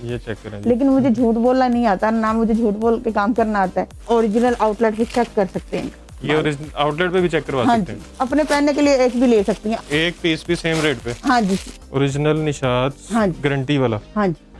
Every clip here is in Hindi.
ये चेक करें जी। लेकिन मुझे झूठ बोलना नहीं आता ना, मुझे झूठ बोल के काम करना आता है। ओरिजिनल आउटलेट पे चेक कर सकते हैं। ये ओरिजिनल आउटलेट पे भी चेक करवा हाँ सकते जी, हैं। अपने पहनने के लिए एक भी ले सकती हैं। एक पीस भी सेम रेट पे? हाँ जी। ओरिजिनल निशात हाँ जी। गारंटी वाला? हाँ जी।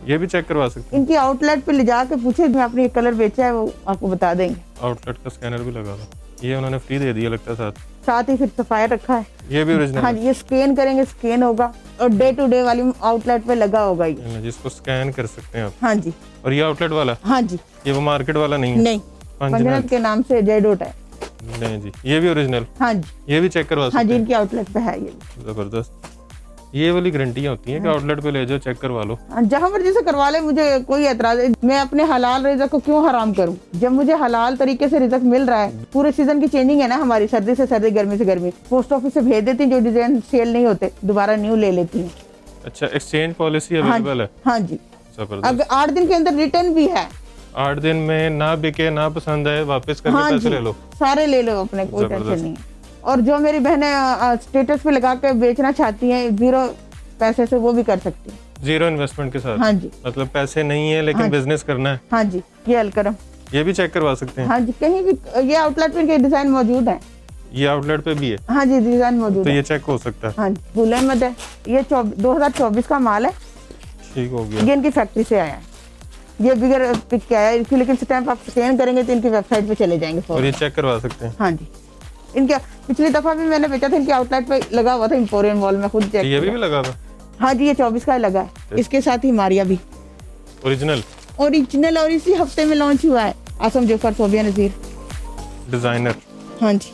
ये भी चेक करवा सकते हैं। इनकी आउटलेट पे ले जाके पूछे, मैं अपने ये कलर बेचा है, वो आपको बता देंगे। आउटलेट का स्कैनर भी लगा हुआ, ये उन्होंने फ्री दे दिया लगता है साथ ही फिर सफायर रखा है। ये भी ओरिजिनल? हाँ जी, ये स्कैन करेंगे, स्कैन होगा और डे टू डे वाली आउटलेट पे लगा होगा ये, जिसको स्कैन कर सकते हैं आप। हाँ जी। और ये आउटलेट वाला? हाँ जी। ये वो मार्केट वाला नहीं है? नहीं, पंजनत के नाम से जेडोट है। नहीं जी, ये भी ओरिजिनल? हाँ जी। ये भी चेक करवा सकते हाँ जी, हैं? इनकी आउटलेट पे है ये। जबरदस्त। ये वाली गारंटियां होती हैं कि आउटलेट पे ले जाओ, चेक करवा लो। जहाँ मर्जी से करवा ले, मुझे कोई एतराज है। मैं अपने हलाल रिज़्क को क्यों हराम करूँ जब मुझे हलाल तरीके से रिज़्क मिल रहा है। पूरे सीजन की चेंजिंग है ना हमारी, सर्दी से सर्दी, गर्मी से गर्मी। पोस्ट ऑफिस से भेज देती हूँ, जो डिजाइन सेल नहीं होते दोबारा न्यू ले लेती हूँ। अच्छा, एक्सचेंज पॉलिसी अवेलेबल है? हाँ जी। जबरदस्त। अब 8 दिन के अंदर रिटर्न भी है। 8 दिन में ना बिके, ना पसंद आए, वापस करके हाँ पैसे जी, ले लो? सारे ले लो अपने, कोई जबरदस्त। टेंशन नहीं है। और जो मेरी बहनें स्टेटस पे लगा के बेचना चाहती हैं 0 पैसे से, वो भी कर सकती हैं। 0 इन्वेस्टमेंट के साथ? हाँ जी। मतलब पैसे नहीं है लेकिन बिजनेस करना है? हाँ जी, ये अलकरम। ये भी चेक करवा सकते हैं? हाँ जी, कहीं भी ये आउटलेट पे इनके डिजाइन मौजूद है। ये आउटलेट पे भी है? हाँ जी, डिजाइन मौजूद तो है। ये चेक हो सकता है? हाँ जी, गुल अहमद है। ये 2024 का माल है। ठीक हो गया। ये इनकी फैक्ट्री से आया है। ये बिगर पिक के आया है इसकी, लेकिन स्टैंप आप स्कैन करेंगे तो इनकी वेबसाइट पे चले जाएंगे। और ये चेक करवा सकते हैं? हाँ जी। इनके पिछली दफा भी मैंने बेचा था, इनके आउटलेट पे लगा हुआ था एम्पोरियम मॉल में, खुद चेक। ये भी लगा हुआ? हाँ जी, ये 24 का लगा है। इसके साथ ही मारिया भी ओरिजिनल? ओरिजिनल, और इसी हफ्ते में लॉन्च हुआ है। आसम जोफर, सोबिया नजीर डिजाइनर। हाँ जी।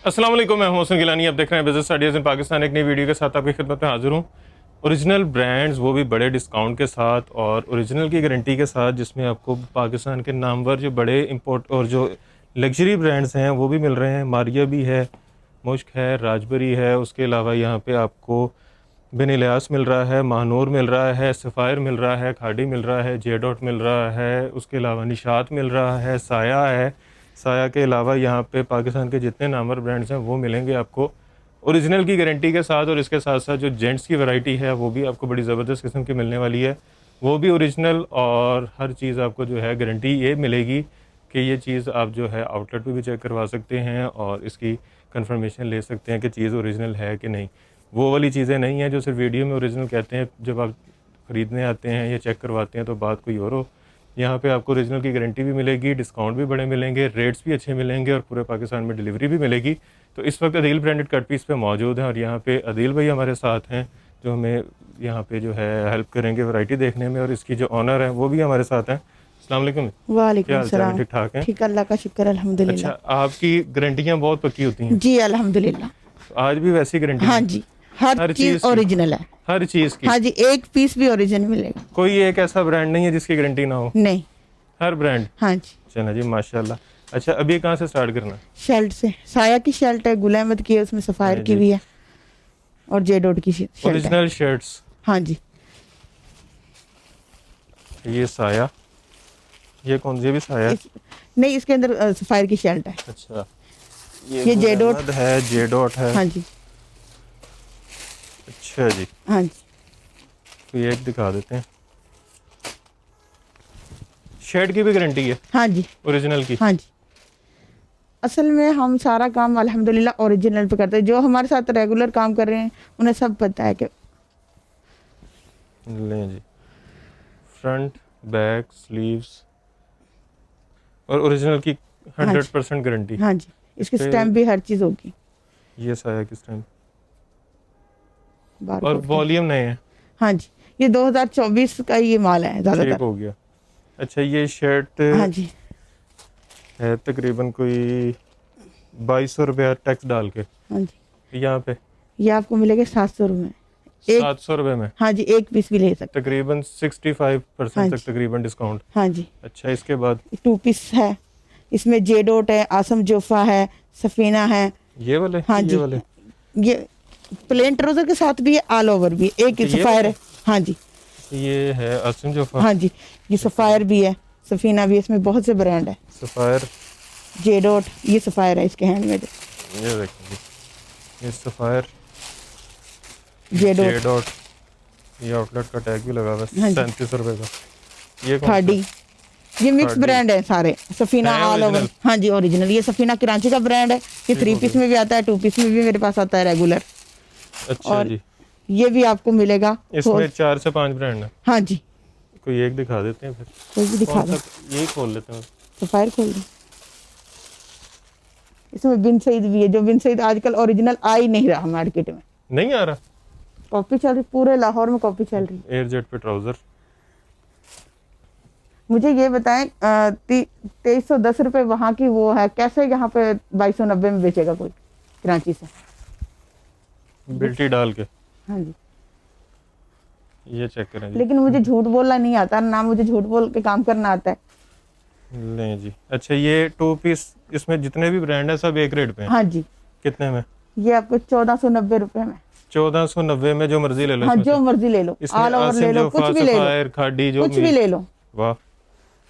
अस्सलाम वालेकुम, मैं हूं मोहसिन गिलानी। आप देख रहे हैं बिजनेस आइडियाज इन पाकिस्तान। एक नई वीडियो के साथ आपकी खिदमत में हाजिर हूं। ओरिजिनल ब्रांड्स, वो भी बड़े डिस्काउंट के साथ और ओरिजिनल की गारंटी के साथ, जिसमें आपको पाकिस्तान के नामवर जो बड़े इंपोर्ट और जो लग्जरी ब्रांड्स हैं वो भी मिल रहे हैं। मारिया भी है, मुश्क है, राजबरी है, उसके अलावा यहाँ पे आपको बिन इलियास मिल रहा है, महानूर मिल रहा है, सफ़ायर मिल रहा है, खाड़ी मिल रहा है, जेडॉट मिल रहा है, उसके अलावा निशात मिल रहा है, साया है। साया के अलावा यहाँ पे पाकिस्तान के जितने नामवर ब्रांड्स हैं वो मिलेंगे आपको ओरिजिनल की गारंटी के साथ। और इसके साथ साथ जो जेंट्स की वैरायटी है वो भी आपको बड़ी ज़बरदस्त किस्म की मिलने वाली है, वो भी ओरिजिनल। और हर चीज़ आपको जो है गारंटी ये मिलेगी कि ये चीज़ आप जो है आउटलेट पे भी चेक करवा सकते हैं और इसकी कंफर्मेशन ले सकते हैं कि चीज़ ओरिजिनल है कि नहीं। वो वाली चीज़ें नहीं हैं जो सिर्फ वीडियो में ओरिजिनल कहते हैं, जब आप ख़रीदने आते हैं या चेक करवाते हैं तो बात कोई और हो। यहाँ पे आपको ओरिजिनल की गारंटी भी मिलेगी, डिस्काउंट भी बड़े मिलेंगे, रेट्स भी अच्छे मिलेंगे और पूरे पाकिस्तान में डिलीवरी भी मिलेगी। तो इस वक्त अदील ब्रांडेड कट पीस पे मौजूद हैं और यहाँ पे अदील भाई हमारे साथ हैं जो हमें यहाँ पे जो है हेल्प करेंगे वैरायटी देखने में। और इसकी जो ऑनर है वो भी हमारे साथ हैं। अस्सलाम वालेकुम। वालेकुम सलाम। ठीक ठाक हैं? ठीक, अल्लाह का शुक्र, अल्हम्दुलिल्लाह। अच्छा, आपकी गारंटियाँ बहुत पक्की होती हैं? जी अल्हम्दुलिल्लाह। आज भी वैसी गारंटी? हाँ जी, हर चीज ओरिजिनल है। हर चीज़ की? हाँ जी, एक पीस भी ओरिजिनल मिलेगा। कोई एक ऐसा ब्रांड नहीं है जिसकी गारंटी ना हो? नहीं, हर ब्रांड? हाँ जी। चलो जी, माशाल्लाह। अच्छा, अभी कहाँ से स्टार्ट करना? शर्ट से। साया की शर्ट है, गुल अहमद की है, उसमें सफायर की भी है और जेडोट की शर्ट है। Original shirts? हाँ जी। ये साया, ये कौन सी भी साया? नहीं, इसके अंदर सफायर की शर्ट है। अच्छा, ये जेडोट है, जेडोट है। हाँ जी। अच्छा जी। हाँ जी। तो ये एक दिखा देते हैं। शर्ट की भी गारंटी है? हाँ जी, ओरिजिनल की? हाँ जी। असल में हम सारा काम अल्हम्दुलिल्लाह ओरिजिनल पे करते हैं। जो हमारे साथ रेगुलर काम कर रहे हैं उन्हें सब पता है कि लें जी, फ्रंट, बैक, स्लीव्स और ओरिजिनल की 100% गारंटी? हाँ जी, इसकी स्टैम्प भी हर चीज़ होगी। ये साया की स्टैम्प और बारकोड की। वॉल्यूम नए हैं? हाँ जी, ये 2024 का ये माल है ठीक ज़्यादातर। हो गया। अच्छा, ये शर्ट हाँ जी। है तकरीबन कोई 2200 रुपया टैक्स डाल के। हाँ जी, यहाँ पे ये आपको मिलेगा 700 रुपये। 700 रुपये में? हाँ जी, एक पीस भी ले सकते। तकरीबन 65% हाँ तक जी। तकरीबन डिस्काउंट। हाँ जी। अच्छा, इसके बाद 2 पीस है, इसमें जेडोट है, आसम जोफा है, सफीना है। ये वाले? हाँ जी, ये वाले? ये प्लेन ट्राउजर के साथ भी है, ऑल ओवर भी है। एक ये सफायर है। हाँ जी। ये है आसिम जोफा? हाँ जी, ये सफायर भी है, सफीना भी है, इसमें बहुत से ब्रांड है। सफायर, जेडोट, ये सफायर है इसके हैंड में। ये देखिए, ये sapphire J dot J dot, ये आउटलेट का टैग भी लगा हुआ है, हाँ जी। 37 रुपए का। ये कौन सा? खाड़ी, ये मिक्स खाड़ी। ब्रांड है सारे। सफीना है ऑल ओवर, original? हाँ जी ओरिजिनल। ये सफीना कराची का ब्रांड है। ये ठीक 3 हो पीस गया। में भी आता है, 2 पीस में भी मेरे पास आता है रेगुलर। अच्छा और जी। ये भी आपको मिलेगा। इसमें 4 से 5 ब्रांड है, हाँ जी, कोई एक दिखा देते हैं फिर। कोई भी दिखा कौन दो। सा? यही खोल लेते हैं। तो फायर खोल दो। इसमें बिन सईद भी है, जो बिन सईद आजकल ओरिजिनल आ ही नहीं रहा मार्केट में। नहीं आ रहा। कॉपी चल रही, पूरे लाहौर में कॉपी चल रही। एयर जेट पे ट्राउजर। मुझे ये बताएं 2310 रुपये वहाँ की वो है, कैसे यहाँ पे 2290 में बेचेगा कोई कराची से? बिल्टी डाल के। हाँ जी। ये चेक करें जी। लेकिन मुझे झूठ बोलना नहीं आता ना, मुझे झूठ बोल के काम करना आता है। नहीं जी। अच्छा, ये 2 पीस, इसमें जितने भी ब्रांड है सब एक रेट पे हैं। हाँ जी, कितने में? ये आपको 1490 रुपये में। 1490 में जो मर्जी ले लो। हाँ, इसमें जो से। मर्जी ले लो, इसमें ऑल ओवर ले आसिम लो, जो कुछ भी ले लो, फायर खाड़ी जो कुछ भी ले लो। वाह,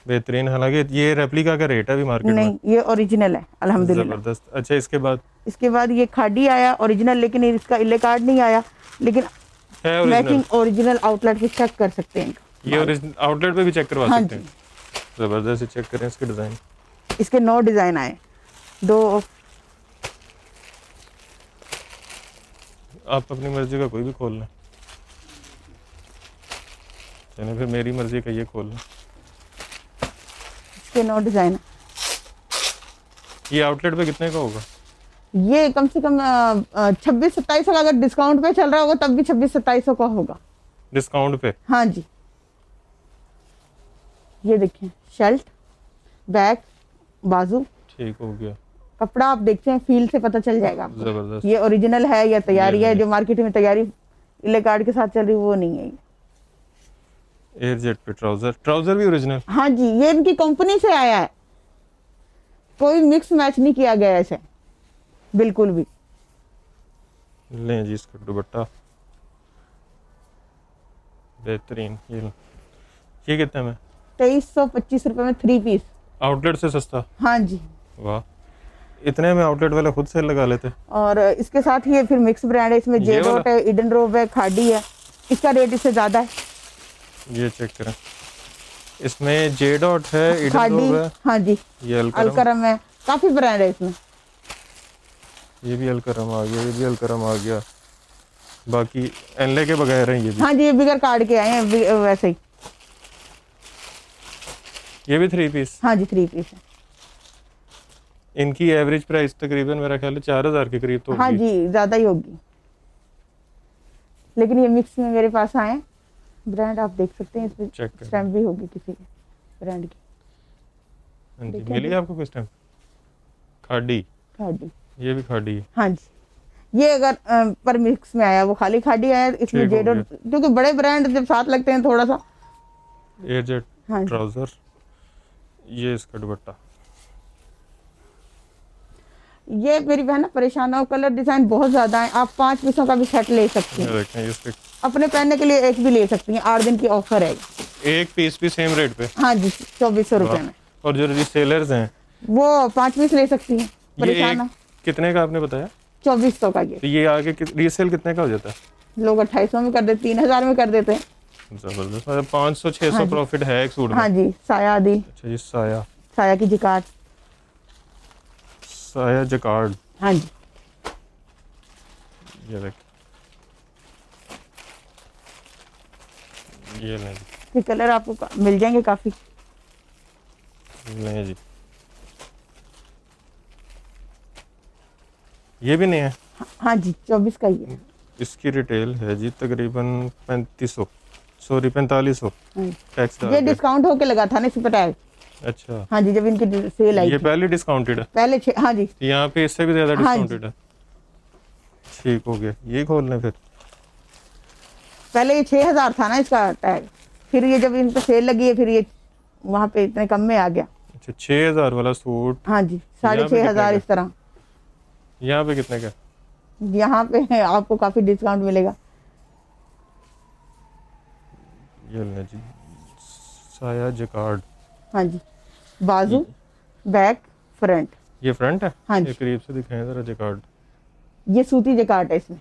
बेहतरीन। हालांकि ये रेप्लिका का रेट है अभी मार्केट में। नहीं, ये ओरिजिनल है अल्हम्दुलिल्लाह। जबरदस्त। अच्छा, इसके बाद इसके बाद ये खाड़ी आया ओरिजिनल, लेकिन इसका इले कार्ड नहीं आया, लेकिन है ओरिजिनल। मैचिंग ओरिजिनल आउटलेट पे चेक कर सकते हैं इनका। ये ओरिजिनल आउटलेट पे भी चेक करवा हाँ सकते हैं। जबरदस्त। चेक करें इसके डिजाइन। इसके 9 डिजाइन आए, 2। आप अपनी मर्जी का कोई भी खोल लें। चलिए फिर मेरी मर्जी का ये खोल लें। इसके 9 डिजाइन है। ये आउटलेट पे कितने का होगा? ये कम से कम 26-27 का, अगर डिस्काउंट पे चल रहा होगा तब भी 26-27 का होगा डिस्काउंट पे? हाँ जी। ये देखिए, शर्ट, बैक, बाजू, ठीक हो गया। कपड़ा आप देखते हैं, फील से पता चल जाएगा आपको जबरदस्त। ये ओरिजिनल है या तैयारी है। ये जो मार्केट में तैयारी इले कार्ड के साथ चल रही वो नहीं है ये। एयर जेट पे ट्राउजर, ट्राउजर भी ओरिजिनल? हाँ जी, ये इनकी कंपनी से आया है, कोई मिक्स मैच नहीं किया गया ऐसे बिल्कुल भी। लें जी, इसका दुपट्टा बेहतरीन। ये कितने में? 2325 रुपए में 3 पीस। आउटलेट से सस्ता? हाँ जी। वाह, इतने में आउटलेट वाले खुद सेल लगा लेते। और इसके साथ ही ये फिर मिक्स ब्रांड है, इसमें ये जे वाला? डॉट है, इडन रोब है, खाड़ी है। इसका रेट इससे ज्यादा है। ये चेक करें, इसमें जे डॉट है, इडन खाड़ी, रोब है, हाँ जी, ये अलकरम, अलकरम है, काफी ब्रांड है इसमें। ये भी अलकरम आ गया, ये भी अलकरम आ गया। बाकी एनले के बगैर हैं ये भी। हाँ जी, ये बिगर कार्ड के आए हैं वैसे ही। ये भी 3 पीस। हाँ जी, 3 पीस है। इनकी एवरेज प्राइस तकरीबन मेरा ख्याल है 4000 के करीब तो हाँ होगी। जी, ज्यादा ही होगी, लेकिन ये मिक्स में मेरे पास आए हैं। ब्रांड आप देख सकते हैं, इस चेक पे करें। स्टैम्प भी होगी किसी के ब्रांड की। हाँ जी, देखिए मिली आपको किस टाइम? खाड़ी, खाड़ी, ये भी खाड़ी है। हाँ जी। ये अगर पर मिक्स में आया, वो खाली खाड़ी आया, इसमें ठीक हो जेडो, क्योंकि बड़े ब्रांड जब साथ लगते हैं थोड़ा सा। एयर जेट हाँ जी। ट्राउजर, ये इसका दुपट्टा। ये मेरी बहन ना परेशान हो, कलर डिजाइन बहुत ज्यादा है, आप 5 पीसों का भी सेट ले सकती ये हैं, देखें, इसके अपने पहनने के लिए एक भी ले सकती हैं। 8 दिन की ऑफर है। एक पीस भी सेम रेट पे? हाँ जी, 2400 रुपए में। और जो रिसेलर्स हैं, वो 5 पीस ले सकती हैं। ये परेशान एक हो, कितने का आपने बताया? 2400 का। ये तो ये आगे रीसेल कितने का हो जाता है? लोग 2800 में कर देते, 3000 में कर देते हैं। जबरदस्त, मतलब 500-600 हाँ जी। प्रॉफिट है एक सूट में। हाँ जी, साया आदि, अच्छा, ये साया, साया की जिकार्ड। साया जकार्ड, हाँ जी, ये देख, ये लें ये कलर आपको मिल जाएंगे काफी। जी, लें जी। ये भी नहीं है? हाँ जी, 24 का ही है। इसकी रिटेल है जी तकरीबन 4500 हाँ जी। टैक्स ये डाल के। डिस्काउंट होके लगा था ना इस पे टैग। अच्छा, हाँ जी, जब इनकी सेल आई ये थी। पहले डिस्काउंटेड है? पहले हाँ जी, यहाँ पे इससे भी ज्यादा हाँ जी। डिस्काउंटेड है। ठीक हो गया, ये खोल लें फिर। पहले ये 6000 था ना इसका टैग, फिर ये जब इन पे सेल लगी है, फिर ये वहाँ पे इतने कम में आ गया। अच्छा, 6000 वाला सूट हाँ जी, यहाँ पे 6500 कितने इस तरह। यहाँ पे कितने का? यहाँ पे है, आपको काफी डिस्काउंट मिलेगा। ये लें जी, साया जकार्ड। हाँ जी, बाजू, बैक, फ्रंट। ये फ्रंट है? हाँ ये जी। करीब से दिखाएं जरा जकार्ड। ये सूती जकार्ड है इसमें।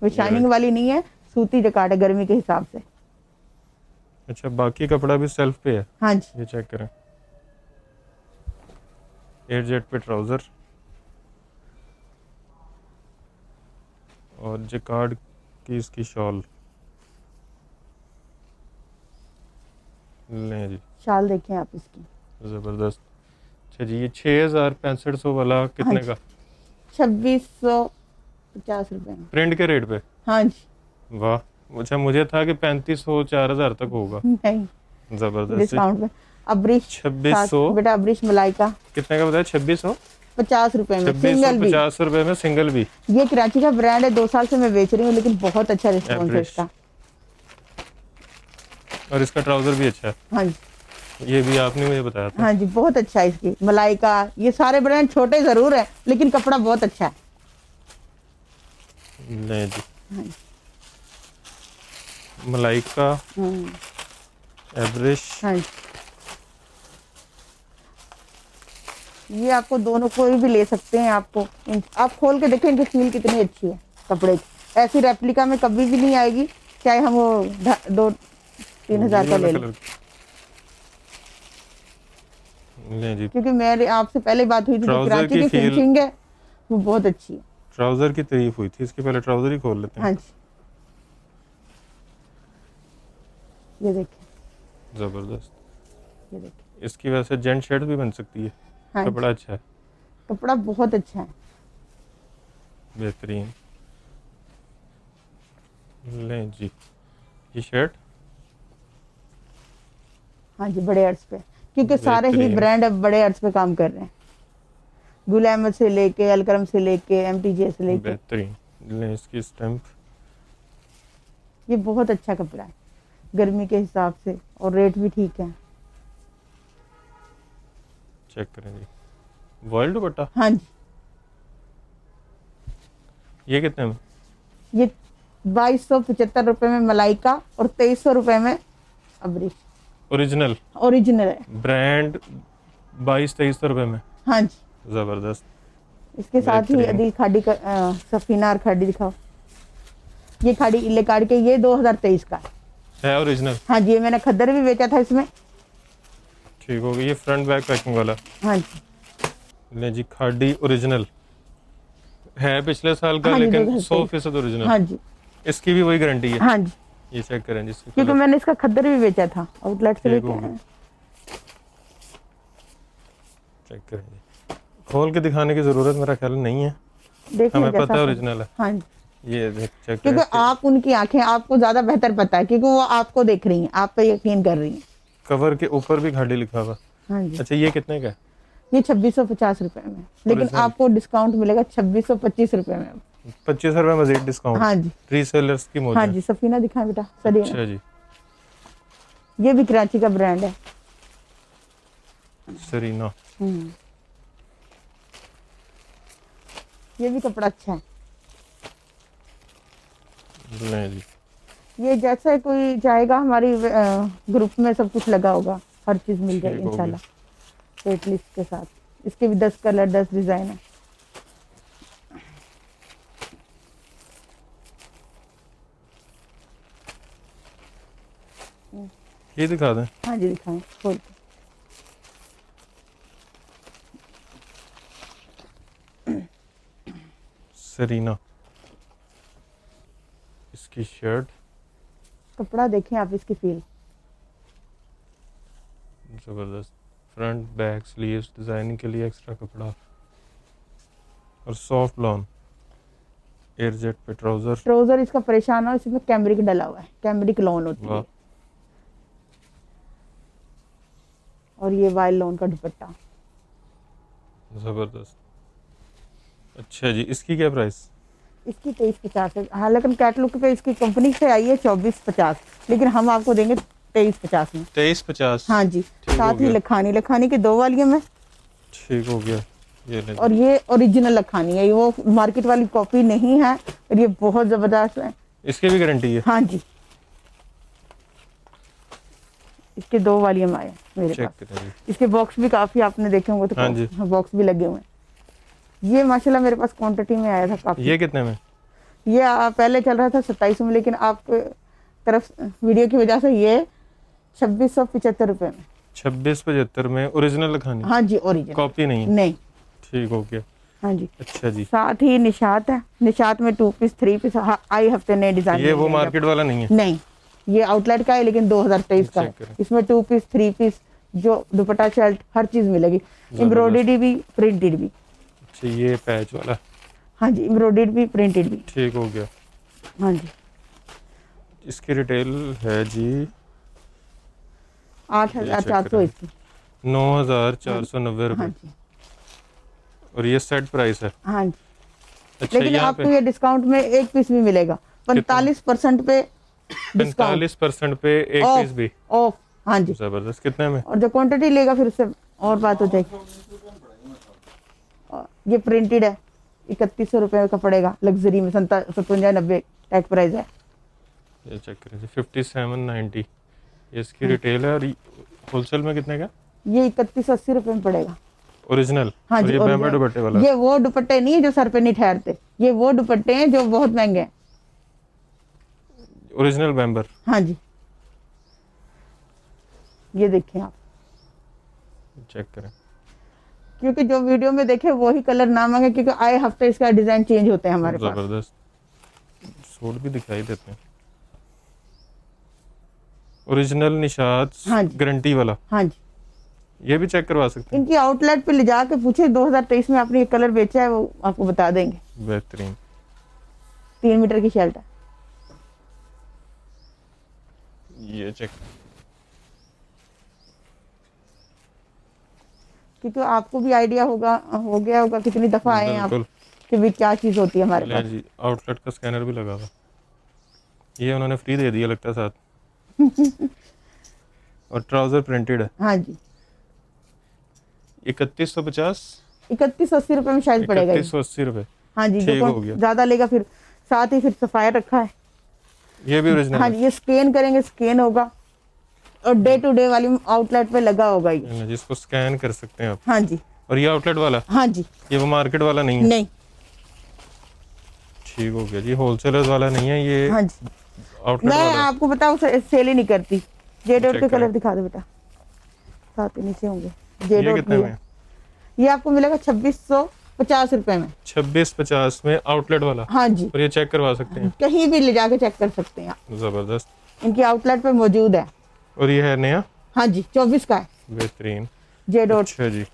वो शाइनिंग वाली नहीं है, सूती जकार्ड है गर्मी के हिसाब से। अच्छा, बाकी कपड़ा भी सेल्फ पे है। हाँ जी, ये चेक करें, एयर जेट पे ट्राउजर और जकार्ड की इसकी शॉल। लें जी, शाल देखें आप इसकी, जबरदस्त। अच्छा जी, ये 6,6500 वाला कितने का? 2650 रुपए में। प्रिंट के रेट पे? हाँ जी, वाह, अच्छा मुझे था कि 3500 4000 तक होगा। नहीं जबरदस्त। डिस्काउंट में। अब्रिश 2600 बेटा, अब्रिश मलाइका कितने का बताया? 50 रुपए में सिंगल भी। 2650 रुपए में सिंगल भी। ये कराची का ब्रांड है, 2 साल से मैं बेच रही हूँ, लेकिन बहुत अच्छा रिस्पॉन्स है एवरेज। इसका। और इसका ट्राउजर भी अच्छा है। हाँ जी, ये भी आपने मुझे बताया था। हाँ जी, बहुत अच्छा है इसकी। मलाइका, ये सारे ब्रांड छोटे जरूर है, लेकिन कपड़ा बहुत अच्छा है। नहीं जी, हाँ जी, मलाइका, हम्म, एवरेज। हाँ जी। ये आपको दोनों कोई भी ले सकते हैं। आपको आप खोल के देखें इनकी फील कितनी अच्छी है कपड़े की। ऐसी रेप्लिका में कभी भी नहीं आएगी, चाहे हम वो 2-3 हजार का ले लें। नहीं जी, क्योंकि मेरे आपसे पहले बात हुई थी, जो ट्राउजर कराची की की फील- फिनिशिंग है वो बहुत अच्छी है। ट्राउजर की तारीफ हुई थी, इसके पहले ट्राउजर ही खोल लेते हैं। हाँ जी, ये देखिए, जबरदस्त। ये देखिए। इसकी वजह से जेंट शर्ट भी बन सकती है। हाँ जी, कपड़ा अच्छा है, कपड़ा बहुत अच्छा है। बेहतरीन। लें जी, ये शर्ट हाँ जी, बड़े अर्ज पे, क्योंकि सारे ही बेहतरीन। ब्रांड अब बड़े अर्ज पे काम कर रहे हैं। गुल अहमद से लेके, अलकरम से लेके, MTJ से लेके। बेहतरीन। लें इसकी स्टैम्प। ये बहुत अच्छा कपड़ा है गर्मी के हिसाब से, और रेट भी ठीक है। चेक करें जी, वॉयल दुपट्टा। हाँ जी, ये कितने में? ये 2275 रुपए में मलाइका और 2300 रुपए में अब्रिश। ओरिजिनल ओरिजिनल है। ब्रांड 2200-2300 रुपए में। हाँ जी, जबरदस्त। इसके साथ ही बेहतरीन। अदील खाड़ी का सफीना और खाड़ी दिखाओ। ये खाड़ी इले काट के, ये 2023 का है ओरिजिनल। हाँ जी, ये मैंने खद्दर भी बेचा था इसमें। ठीक हो गया। ये फ्रंट बैक पैकिंग वाला। हाँ जी, ले जी, खाड़ी ओरिजिनल है पिछले साल का, हाँ जी, लेकिन 2023। 100% ओरिजिनल। हाँ जी, इसकी भी वही गारंटी है। हाँ जी, ये चेक करें जिसकी क्योंकि मैंने इसका खद्दर भी बेचा था, आउटलेट से ठीक लेके हो आए गया। हैं। चेक करें जी, खोल के दिखाने की जरूरत मेरा ख्याल नहीं है, देखिए हमें जैसा पता है आप- ओरिजिनल है। हाँ जी, ये देख, चेक क्योंकि करें। आप उनकी आंखें आपको ज्यादा बेहतर पता है, क्योंकि वो आपको देख रही हैं, आप पे यकीन कर रही हैं। कवर के ऊपर भी खाड़ी लिखा हुआ। हाँ जी, अच्छा, ये कितने का है? ये 2650 रुपए में, लेकिन Original। आपको डिस्काउंट मिलेगा 2625 रुपए में। 25 रुपए मजीद डिस्काउंट। हाँ जी, रीसेलर्स की मौज हाँ है। जी, सफीना दिखाएं बेटा, सरिया। अच्छा जी, ये भी कराची का ब्रांड है। सरीना। हम्म, ये भी कपड़ा अच्छा है। ले जी, ये जैसा कोई जाएगा हमारी ग्रुप में सब कुछ लगा होगा, हर चीज मिल जाएगी ठीक हो इंशाल्लाह रेट लिस्ट के साथ। इसके भी 10 कलर 10 डिजाइन है। ये दिखा दें। हाँ जी, दिखाएं खोल के। सरीना, इसकी शर्ट कपड़ा देखें आप, इसकी फील। जबरदस्त। फ्रंट बैक स्लीव्स डिजाइनिंग के लिए एक्स्ट्रा कपड़ा और सॉफ्ट लॉन। एयर जेट पे ट्राउजर। ट्राउजर इसका परेशान हो, इसमें कैमरिक डला हुआ है, कैमरिक लॉन होती है। वाह, और ये वाइल लॉन का दुपट्टा। जबरदस्त। अच्छा जी, इसकी क्या प्राइस? इसकी 2350 है। हालांकि कैटलॉग पे इसकी कंपनी से आई है 2450, लेकिन हम आपको देंगे 2350 में। 2350। हाँ जी, हो साथ ही गया। लखानी की 2 वालियां में, ठीक हो गया। ये ले और ये ओरिजिनल लखानी है, ये वो मार्केट वाली कॉपी नहीं है, और ये बहुत जबरदस्त है। इसकी भी गारंटी है। हाँ जी, इसके 2 वालियां आए हैं मेरे चेक पास। करें जी। इसके बॉक्स भी काफी आपने देखे होंगे, तो हाँ जी। बॉक्स भी लगे हुए हैं। ये माशाल्लाह मेरे पास क्वांटिटी में आया था काफी। ये कितने में? ये पहले चल रहा था 27 में, लेकिन आप तरफ वीडियो की वजह से ये 2675 रुपए में। 2675 में ओरिजिनल लखानी? हाँ जी ओरिजिनल, कॉपी नहीं? नहीं। ठीक हो गया। हाँ जी। अच्छा जी। साथ ही निशात है, निशात में 2 पीस 3 पीस आई हफ्ते नए डिजाइन। ये वो मार्केट वाला नहीं है? नहीं, ये आउटलेट का है लेकिन 2023 का है। इसमें 2 पीस 3 पीस जो दुपट्टा शर्ट हर चीज मिलेगी, एम्ब्रॉयडरी भी प्रिंटेड भी। अच्छा ये पैच वाला? हाँ जी, एम्ब्रॉयडरी भी प्रिंटेड भी। ठीक हो गया। हाँ जी। इसकी रिटेल है जी 8,400 इसकी। 9,490 हाँ रुपये। जी। और ये सेट प्राइस है? हाँ जी। अच्छा, लेकिन यहाँ आपको ये डिस्काउंट में एक पीस भी मिलेगा, 45% पे डिस्काउंट। 45% पे एक ऑफ, पीस भी ऑफ। हाँ जी। जबरदस्त। कितने में? और जो क्वांटिटी लेगा फिर उससे और बात हो जाएगी। ये प्रिंटेड है, 3100 रुपये का पड़ेगा लग्जरी में, 5790 टैग प्राइस है। ये चेक करें 5790 ये इसकी रिटेल है। और होलसेल में कितने का? ये 3180 रुपये में पड़ेगा ओरिजिनल? हाँ जी। ये बैम्बू दुपट्टे वाला? ये वो दुपट्टे नहीं है जो सर पे नहीं ठहरते, ये वो दुपट्टे हैं जो बहुत महंगे हैं। ओरिजिनल बैम्बर? हाँ जी। ये देखें आप, चेक करें। क्योंकि जो वीडियो में देखे वही कलर ना मांगे, क्योंकि आए हफ्ते इसका डिजाइन चेंज होते हैं हमारे पास। जबरदस्त। सूट भी दिखाई देते हैं ओरिजिनल निशात। हाँ जी। गारंटी वाला? हाँ जी। ये भी चेक करवा सकते हैं? इनकी आउटलेट पे ले जाके पूछे 2023 में आपने ये कलर बेचा है, वो आपको बता देंगे। बेहतरीन। 3 मीटर की शर्ट है। ये चेक। क्योंकि आपको भी आइडिया होगा, हो गया होगा कितनी दफा आए हैं आप कि भी क्या चीज होती है हमारे पास। जी आउटलेट का स्कैनर भी लगा हुआ, ये उन्होंने फ्री दे दिया लगता है साथ। और ट्राउजर प्रिंटेड है? हाँ जी। 3150? 3180 रुपये में शायद पड़ेगा ये। 3180 रुपये? हाँ जी। ठीक हो जो गया। ज्यादा लेगा फिर साथ ही फिर सफायर रखा है। ये भी ओरिजिनल? हाँ जी। ये स्कैन करेंगे, स्कैन होगा और डे टू डे वाली आउटलेट पे लगा होगा ये। जिसको स्कैन कर सकते हैं आप? हाँ जी। और ये आउटलेट वाला? हाँ जी। ये वो मार्केट वाला नहीं है? नहीं। ठीक हो गया जी। होलसेलर्स वाला नहीं है ये? हाँ जी। आउटलेट मैं वाला? आपको बताऊँ सेल ही नहीं करती। जे डॉट के चेक कलर करें। दिखा दो बेटा, साथ ही नीचे होंगे। जे ये डॉट कितने में? ये आपको मिलेगा 2650 रुपए में। 2650 में आउटलेट वाला? हाँ जी। और ये चेक करवा सकते हैं? कहीं भी ले जाके चेक कर सकते हैं आप, जबरदस्त। इनकी आउटलेट पे मौजूद है। और ये है नया? हाँ जी। 24 का है, बेहतरीन। J dot. अच्छा जी।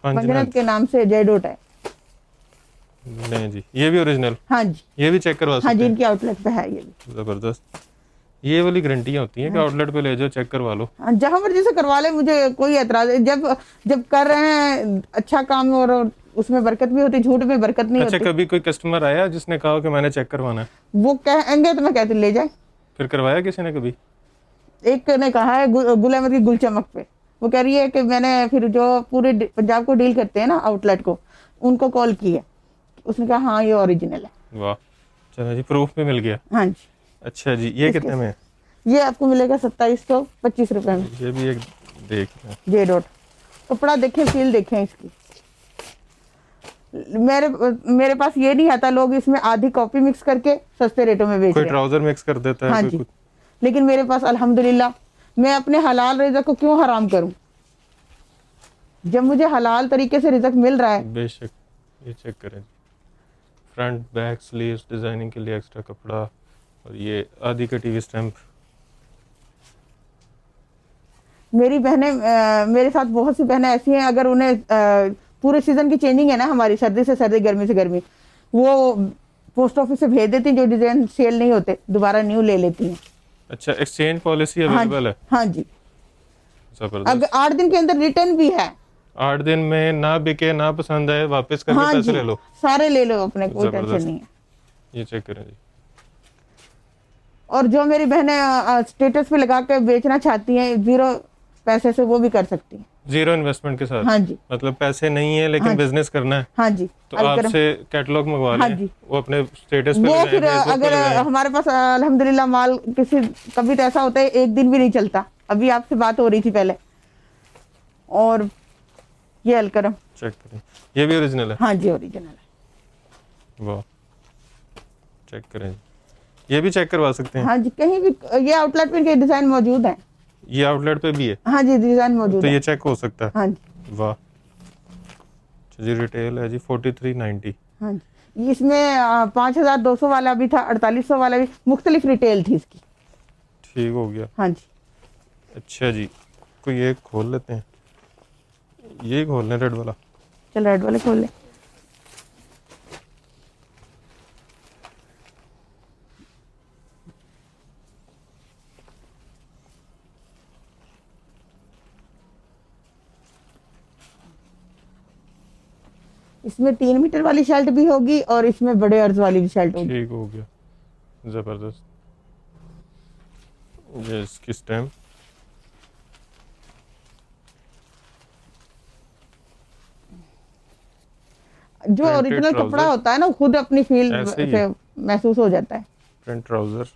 पंजनत के नाम से जे डॉट है। नहीं जी। ये भी ओरिजिनल? हाँ जी। ये भी चेक करवा सकते हाँ जी। हैं? इनकी आउटलेट पे है ये भी। जबरदस्त। ये वाली गारंटियां होती हैं कि आउटलेट पे ले जाओ चेक करवा लो? हाँ, जहाँ मर्जी से करवा ले, मुझे कोई एतराज। जब जब कर रहे हैं अच्छा काम और उसमें बरकत भी होती, झूठ में बरकत नहीं अच्छा होती। कभी कोई कस्टमर आया जिसने कहा कि मैंने चेक करवाना है? वो कहेंगे तो मैं कहती ले जाए। फिर करवाया किसी ने कभी? एक ने कहा है गुल अहमद की गुल चमक पे, वो कह रही है कि मैंने फिर जो पूरे पंजाब को डील करते हैं ना आउटलेट को, उनको कॉल की है, उसने कहा हाँ ये ओरिजिनल है। वाह, चलो जी, प्रूफ भी मिल गया। हाँ जी। अच्छा जी, ये कितने में है? ये आपको मिलेगा 2725 रुपए में। ये भी एक देख जे डॉट। कपड़ा देखें, फील देखें इसकी। मेरे पास ये नहीं आता, लोग इसमें आधी कॉपी मिक्स करके सस्ते रेटों में बेच कोई रहे हैं। ट्राउजर मिक्स कर देता है, हाँ कोई जी। कुछ। लेकिन मेरे पास अल्हम्दुलिल्लाह, मैं अपने हलाल रिज़्क को क्यों हराम करूं, जब मुझे हलाल तरीके से रिज़्क मिल रहा है। बेशक। ये चेक करें, फ्रंट बैक स्लीव्स डिजाइनिंग के लिए एक्स्ट्रा कपड़ा, और ये आधी कटी हुई स्टैंप। मेरी बहनें मेरे साथ बहुत सी बहनें ऐसी हैं, अगर उन्हें पूरे सीजन की चेंजिंग है ना हमारी, सर्दी से सर्दी गर्मी से गर्मी, वो पोस्ट ऑफिस से भेज देती हैं, जो डिजाइन सेल नहीं होते दोबारा न्यू ले लेती हैं। अच्छा, एक्सचेंज पॉलिसी अवेलेबल है? हाँ जी। जबरदस्त। अगर 8 दिन के अंदर रिटर्न भी है। 8 दिन में ना बिके, ना पसंद आए, वापस करके हाँ पैसे जी, ले लो? सारे ले लो अपने, कोई जबरदस्त। टेंशन नहीं है। ये चेक करें जी। और जो मेरी बहनें स्टेटस पे लगा के बेचना चाहती हैं 0 पैसे से, वो भी कर सकती हैं। 0 इन्वेस्टमेंट के साथ? हाँ जी। मतलब पैसे नहीं है लेकिन हाँ बिजनेस करना है, हाँ जी। तो आपसे कैटलॉग मंगवा हाँ लें, जी। वो अपने स्टेटस पे वो लगाएं, फिर Facebook पे अगर लगाएं। हमारे पास अल्हम्दुलिल्लाह माल किसी, कभी तो ऐसा होता है 1 दिन भी नहीं चलता। अभी आपसे बात हो रही थी पहले, और ये अलकरम। चेक करें, ये भी ओरिजिनल है। हाँ जी ओरिजिनल है। वाह, चेक करें, ये भी चेक करवा सकते हैं। हाँ जी कहीं भी, ये आउटलेट पे इनके डिजाइन मौजूद है। ये आउटलेट पे भी है, हाँ जी डिजाइन मौजूद तो है। ये चेक हो सकता है। हाँ जी। वाह। अच्छा जी, रिटेल है जी 4390। हाँ जी इसमें 5200 वाला भी था, 4800 वाला भी, मुख्तलिफ रिटेल थी इसकी। ठीक हो गया। हाँ जी। अच्छा जी, कोई ये खोल लेते हैं, ये खोल लें रेड वाला। चल रेड वाले खोल ले। इसमें 3 मीटर वाली शर्ट भी होगी और इसमें बड़े अर्ज वाली भी शर्ट होगी। ठीक हो गया, जबरदस्त। ये इसकी स्टैम्प, जो Printed ओरिजिनल trouser। कपड़ा होता है ना, खुद अपनी फील ऐसे ही से महसूस हो जाता है। प्रिंट ट्राउजर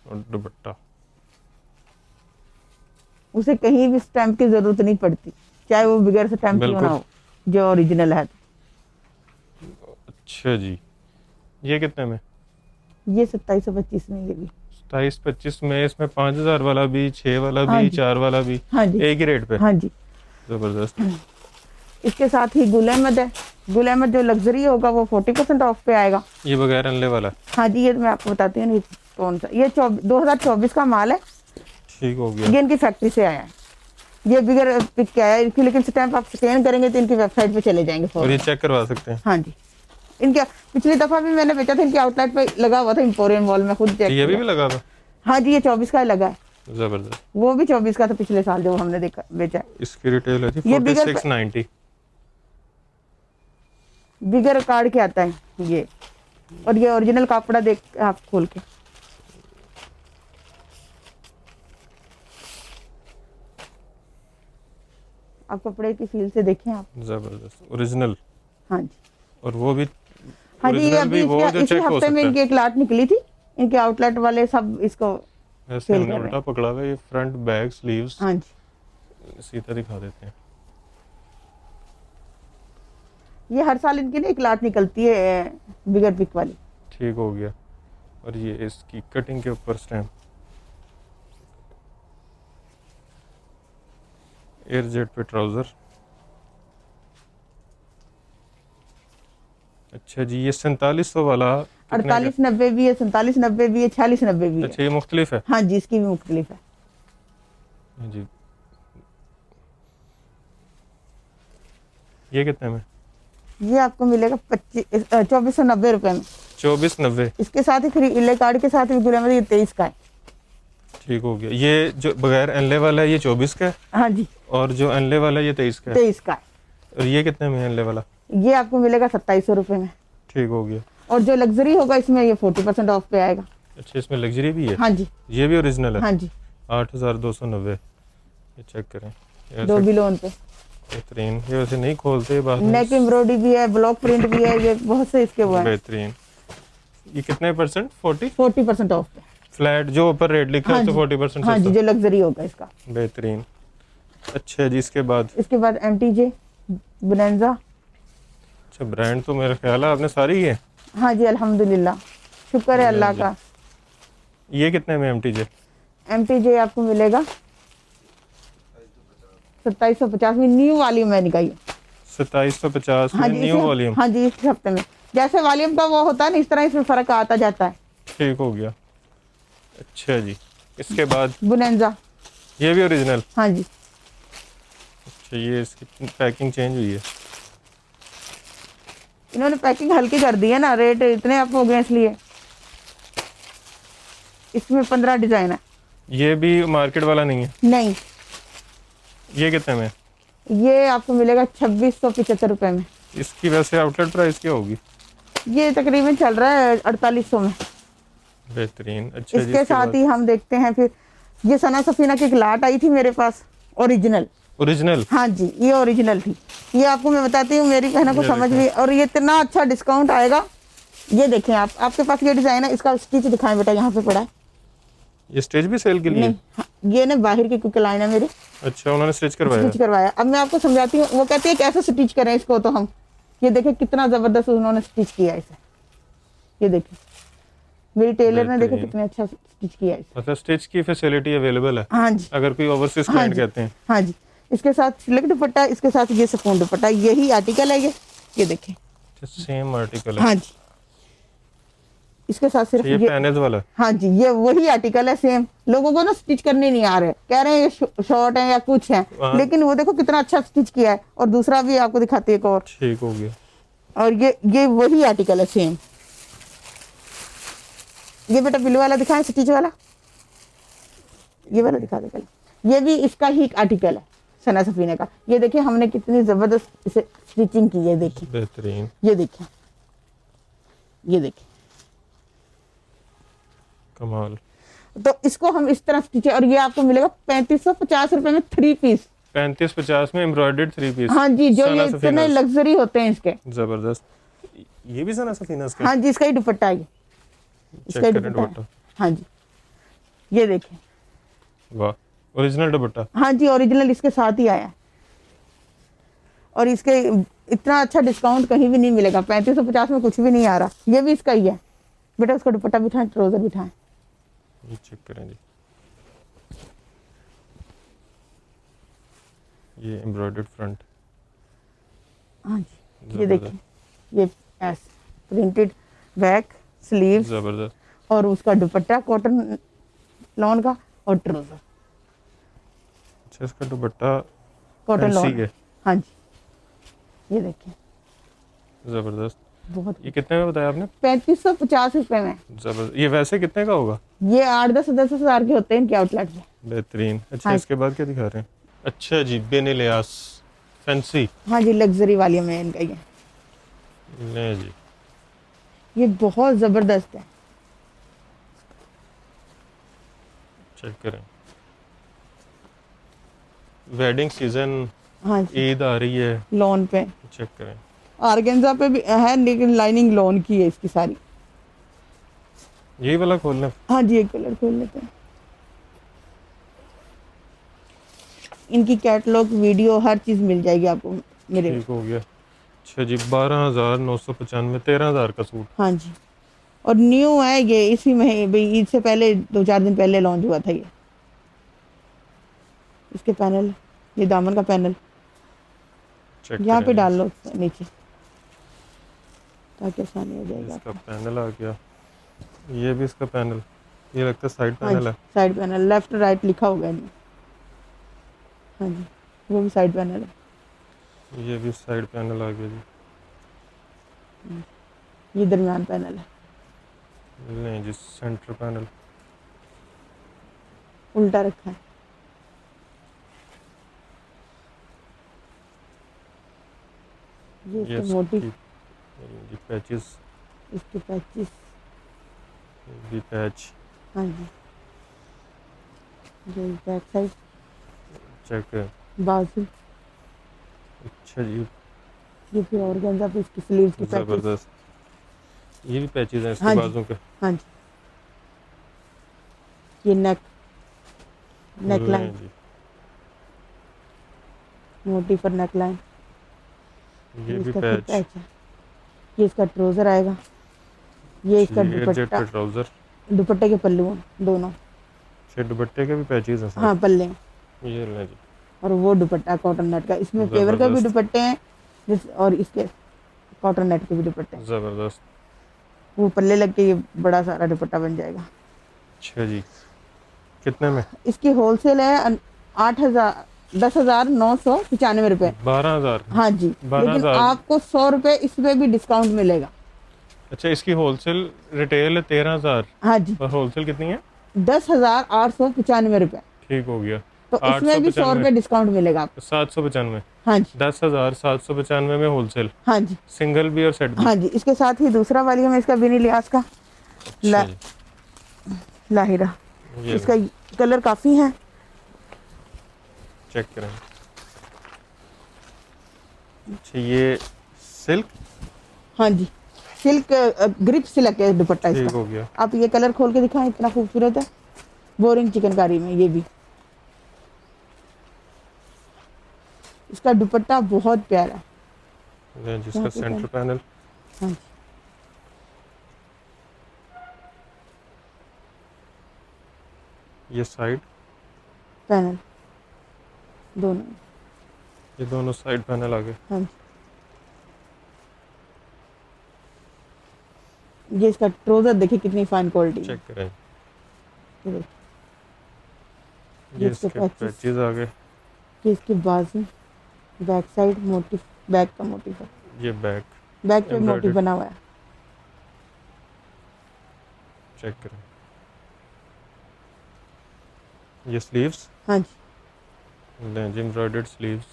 और दुपट्टा। उसे कहीं भी स्टैम्प की जरूरत नहीं पड़ती, चाहे वो बगैर स्टैम्प क्यों बिल्कुल। ना हो, जो ओरिजिनल है। अच्छा जी, ये कितने में? ये 2725 में, ये भी 27-25 में। इसमें 5000 वाला भी, 6 वाला हाँ भी, जी। 4 वाला भी, हाँ जी। एक ही रेट पे। हाँ जी। जबरदस्त। इसके साथ ही गुल अहमद है। गुल अहमद जो लग्जरी होगा वो 40% ऑफ पे आएगा। ये बगैर अनले वाला है। हाँ जी ये मैं आपको बताती हूँ, ये कौन सा, ये 2024 का माल है। ठीक हो ये गया। इनकी फैक्ट्री से आया है, ये बिगर पिक के आया है इनकी, लेकिन स्टैम्प आप स्कैन करेंगे तो इनकी वेबसाइट पे चले जाएंगे और ये फौरन। चेक करवा सकते हैं। हाँ जी इनके पिछली दफा भी मैंने बेचा था, इनके आउटलेट पे लगा हुआ था एम्पोरियम मॉल में, खुद चेक ये भी किया। लगा था। हाँ जी ये 24 का लगा है, जबरदस्त। वो भी 24 का था पिछले साल जो हमने देखा बेचा है। इसकी रिटेल है जी ये बिगर 4690। बिगर कार्ड के आता है ये, और ये ओरिजिनल कपड़ा देख आप खोल के। आप कपड़े की फील से देखें आप। जबरदस्त ओरिजिनल। हाँ जी। और वो भी हाँ जी ये ओरिजिनल अभी भी, वो जो इसी चेक हो हफ्ते में सकता इनकी है। एक लाट निकली थी, इनके आउटलेट वाले सब इसको। ऐसे सेल हमने कर रहे उल्टा पकड़ा हुआ है, ये फ्रंट बैक स्लीव्स हाँ जी सीधा दिखा देते हैं। ये हर साल इनकी ना एक लाट निकलती है बिगर पिक वाली। ठीक हो गया। और ये इसकी कटिंग के ऊपर स्टैम्प, एयर जेट पे ट्राउजर। अच्छा जी, ये 4700 वाला कितने का? 4890 भी है, 4790 भी है, 4690 भी है। अच्छा, ये मुख्तलिफ है। हाँ जी इसकी भी मुख्तलिफ है। जी, ये कितने में? ये आपको मिलेगा 2490 रुपए में। 2490। इसके साथ ही फ्री इले कार्ड के साथ भी गुल अहमद, ये 23 का है। ठीक हो गया। ये जो बगैर अनले वाला है ये 24 का है, हाँ जी और जो अनले वाला है ये 23 का है। 23 का है। और ये कितने में है अनले वाला? ये आपको मिलेगा 2700 रुपए में। ठीक हो गया। और जो लग्जरी होगा इसमें ये 40% ऑफ पे आएगा। अच्छा, इसमें लग्जरी भी है। हाँ जी। ये भी ओरिजिनल है। हाँ जी 8290। ये चेक करें, ये दो वैसे भी लोन पे। बेहतरीन। ये वैसे नहीं खोलते बाद में। नेक एम्ब्रॉयडरी भी है, ब्लॉक प्रिंट भी है, ये बहुत से इसके वो है। बेहतरीन। ये कितने परसेंट? 40% ऑफ पे। फ्लैट जो ऊपर रेट लिखा है हाँ तो जी। 40% हाँ जी सस्ता। जो लग्जरी होगा इसका। बेहतरीन। अच्छा जी, इसके बाद इसके बाद MTJ बोनेंजा। अच्छा, ब्रांड तो मेरा ख्याल है आपने सारी ही है। हाँ जी अल्हम्दुलिल्लाह, शुक्र है अल्लाह का। ये कितने में MTJ? MTJ आपको मिलेगा 2750 में, न्यू वॉल्यूम है निकाई। 2750 हाँ में जी न्यू वॉल्यूम। हाँ जी इस हफ्ते में जैसे वॉल्यूम का वो होता है ना, इस तरह इसमें फर्क आता जाता है। ठीक हो गया। अच्छा जी, इसके बाद बोनेंजा। ये भी ओरिजिनल। हाँ जी अच्छा, ये इसकी पैकिंग चेंज हुई है। इन्होंने पैकिंग हल्की कर दी है ना, रेट इतने अप हो गए इसलिए। इसमें 15 डिजाइन है। ये भी मार्केट वाला नहीं है। नहीं, ये कितने में? ये आपको मिलेगा 2675 रुपए में। इसकी वैसे आउटलेट प्राइस क्या होगी? ये तकरीबन चल रहा है 4800 में। बेहतरीन। अच्छा जी, इसके साथ ही हम देखते हैं फिर, ये सना सफीना की एक लाट आई थी मेरे पास ओरिजिनल। ओरिजिनल। हाँ जी ये ओरिजिनल थी। ये आपको मैं बताती हूँ, मेरी बहनों को ये समझ देखें। भी, और ये इतना अच्छा डिस्काउंट आएगा। ये देखें आप, आपके पास ये डिजाइन है, इसका स्टिच दिखाएं बेटा, यहाँ पे पड़ा है। ये स्टेज भी सेल के लिए? नहीं हाँ, ये ना बाहर की क्योंकि लाइन है मेरी। अच्छा, उन्होंने स्टिच करवाया। स्टिच करवाया। अब मैं आपको समझाती हूँ, वो कहती है कैसे स्टिच करें इसको, तो हम ये देखें कितना जबरदस्त उन्होंने स्टिच किया इसे। ये देखिए मेरी टेलर ने, देखो बेहतरीन। कितने अच्छा स्टिच किया है इसे। मतलब स्टिच की फैसिलिटी अवेलेबल है हाँ जी, अगर कोई ओवरसीज हाँ क्लाइंट जी, कहते हैं। हाँ जी। इसके साथ सिल्क दुपट्टा, इसके साथ ये सफून दुपट्टा, यही आर्टिकल है ये देखिए। सेम आर्टिकल है। हाँ जी, इसके साथ सिर्फ ये ये, पैनेज वाला है। हाँ जी, ये वही आर्टिकल है सेम। लोगों को ना स्टिच करने नहीं आ रहे, कह रहे हैं ये शॉर्ट है या कुछ है, हाँ। लेकिन वो देखो कितना अच्छा स्टिच किया है। और दूसरा भी आपको दिखाती है एक और, ठीक हो गया। और ये वही आर्टिकल है सेम। ये बेटा बिल वाला दिखाएं, स्टिच वाला, ये वाला दिखा दे पहले। ये भी इसका ही आर्टिकल है सना सफीने का। ये देखिए हमने कितनी जबरदस्त इसे स्टिचिंग की है, देखिए बेहतरीन। ये देखिए, ये देखिए। कमाल। तो इसको हम इस तरह स्टिच, और ये आपको मिलेगा 3550 रुपए में 3 पीस। 35-50 में एम्ब्रॉयडर्ड 3 पीस। हाँ जी, जो सना ये इतने सफीनास। लग्जरी होते हैं इसके। जबरदस्त। ये भी सना सफीनास का। हाँ जी, इसका ही दुपट्टा है ये, इसका चेक ही करें दुपट्टा दुपट्टा। है। हाँ जी, ये देखिए। वाह, ओरिजिनल दुपट्टा। हाँ जी, ओरिजिनल इसके साथ ही आया है। और इसके इतना अच्छा डिस्काउंट कहीं भी नहीं मिलेगा, 3550 में कुछ भी नहीं आ रहा। ये भी इसका ही है बेटा। उसका दुपट्टा बिठाएं, ट्राउजर बिठाएं। ये चेक करें जी, ये एम्ब्रॉयडर्ड फ्रंट। हाँ जी, ये देखिए, ये प्रिंटेड बैक स्लीव, जबरदस्त। और उसका दुपट्टा कॉटन लॉन का, और ट्राउजर अच्छा, इसका दुपट्टा कॉटन फैंसी लॉन। है। हाँ जी, ये देखिए जबरदस्त। बहुत। ये कितने में बताया आपने? 3550 रुपए में। जबरदस्त। ये वैसे कितने का होगा? ये 8-10 हजार के होते हैं इनके आउटलेट में। बेहतरीन। अच्छा, हाँ। इसके बाद क्या दिखा रहे हैं? अच्छा जी, बेनिलियास फैंसी। हाँ जी, लग्जरी वाली में इनका ये, ले जी, ये बहुत जबरदस्त है। चेक करें। वेडिंग सीजन, हाँ जी, ईद आ रही है। लॉन पे चेक करें। ऑर्गेन्जा पे भी है, लेकिन लाइनिंग लॉन की है इसकी सारी। यही वाला खोलना है? हाँ जी, एक कलर खोल लेते हैं। इनकी कैटलॉग वीडियो हर चीज मिल जाएगी आपको मेरे। ठीक हो गया। अच्छा जी, 12,995, 13,000 का सूट। हाँ जी, और न्यू है ये, इसी महीने भाई ईद से पहले 2-4 दिन पहले लॉन्च हुआ था ये। इसके पैनल, ये दामन का पैनल चेक यहाँ पे करें। डाल लो नीचे, ताकि आसानी हो जाएगा। इसका पैनल आ गया। ये भी इसका पैनल, ये लगता है साइड हाँ पैनल जी, है। साइड पैनल, लेफ्ट राइट लिखा होगा इनमें। हाँ जी, वो भी साइड पैनल है। ये भी साइड पैनल आ गया जी। ये दरमियान पैनल है, नहीं जी, सेंटर पैनल। उल्टा रखा है। ये ये इसके मोटी, ये पैचेस, इसके पैचेस। ये पैच। हाँ जी, ये बैक साइड, चेक करें। बाजू, अच्छा जी, ये फिर ऑर्गेन्जा पे इसकी स्लीव्स की पैचेस। जबरदस्त। ये भी पैचेस हैं इसके हाँ जी, बाजू के। हाँ जी, ये नेक लाइन, जी, मोटी पर नेक लाइन। ये भी इसका फिर पैच। पैच है। ये इसका ट्राउजर आएगा। ये इसका एयरजेट दुपट्टा, पे ट्राउजर। दुपट्टे के पल्लू हैं दोनों। अच्छा, दुपट्टे के भी पैचेस हैं साथ। हाँ, पल्ले हैं। ये ले जी, और वो दुपट्टा कॉटन नेट का, इसमें पेवर के भी जबरदस्त। दुपट्टे हैं और इसके कॉटन नेट के भी दुपट्टे हैं। जबरदस्त। वो पल्ले लग के ये बड़ा सारा दुपट्टा बन जाएगा। अच्छा जी, कितने में? इसकी होलसेल है 10,995 रुपए। 12,000। हाँ जी, लेकिन 12,000। आपको 100 रुपए इसमें भी डिस्काउंट मिलेगा। अच्छा, इसकी होलसेल रिटेल है 13,000 हाँ जी, और होलसेल कितनी है? 10,895 रुपए। ठीक हो गया। तो इसमें भी 100 रुपए डिस्काउंट मिलेगा आपको। 795। हाँ जी, 10,795 में होलसेल, हाँ जी, सिंगल भी और सेट भी। हाँ जी। इसके साथ ही दूसरा वाली में इसका बिनी लियास का अच्छा जी, लाहिरा, ये इसका कलर काफी है। चेक करें। अच्छा, ये सिल्क। हाँ जी, सिल्क ग्रिप सिल्क है दुपट्टा ठीक इसका। हो गया। आप ये कलर खोल के दिखाएं, इतना खूबसूरत है। बोरिंग चिकनकारी में ये भी। इसका दुपट्टा बहुत प्यारा। जिसका यहाँ पे सेंटर पैनल, हाँ जी, ये साइड, पैनल दोनों। ये दोनों साइड पैनल आ गए। हाँ जी, ये इसका ट्राउजर देखिए कितनी फाइन क्वालिटी है। चेक करें, ये देखिए, ये इसके इसके पैचेस। पैचेस आ गए। ये इसकी बाजू, बैक साइड मोटिव, बैक का मोटिव है, ये बैक, बैक पे मोटिव Embroidered। बना हुआ है। चेक करें, ये स्लीव्स, हाँ जी, जी एम्ब्रॉयडर्ड स्लीव्स।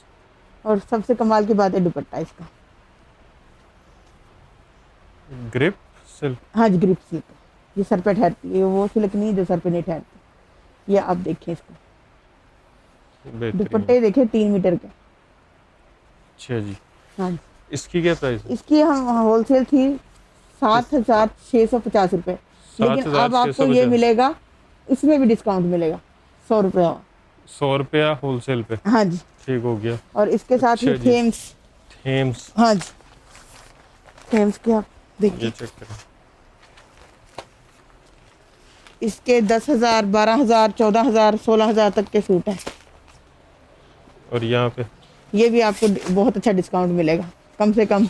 और सबसे कमाल की बात है दुपट्टा इसका। ग्रिप सिल्क, हाँ जी, ग्रिप सिल्क, ये सर पे ठहरती है, वो सिल्क नहीं जो सर पे नहीं ठहरती। ये आप देखें इसको, बेहतरीन। दुपट्टे देखें 3 मीटर के। अच्छा जी, हाँ जी, इसकी क्या प्राइस है? इसकी हम होलसेल थी 7,650 रुपये, लेकिन अब आपको 7,650। ये मिलेगा, इसमें भी डिस्काउंट मिलेगा 100 रुपये। 100 रुपया होलसेल पे, हाँ जी, ठीक हो गया। और इसके साथ ही अच्छा जी। थेम्स। थेम्स, हाँ जी, थेम्स के आप ये देखिए, चेक करें, इसके 10,000, 12,000, 14,000, 16,000 तक के सूट हैं। और यहाँ पे ये भी आपको बहुत अच्छा डिस्काउंट मिलेगा, कम से कम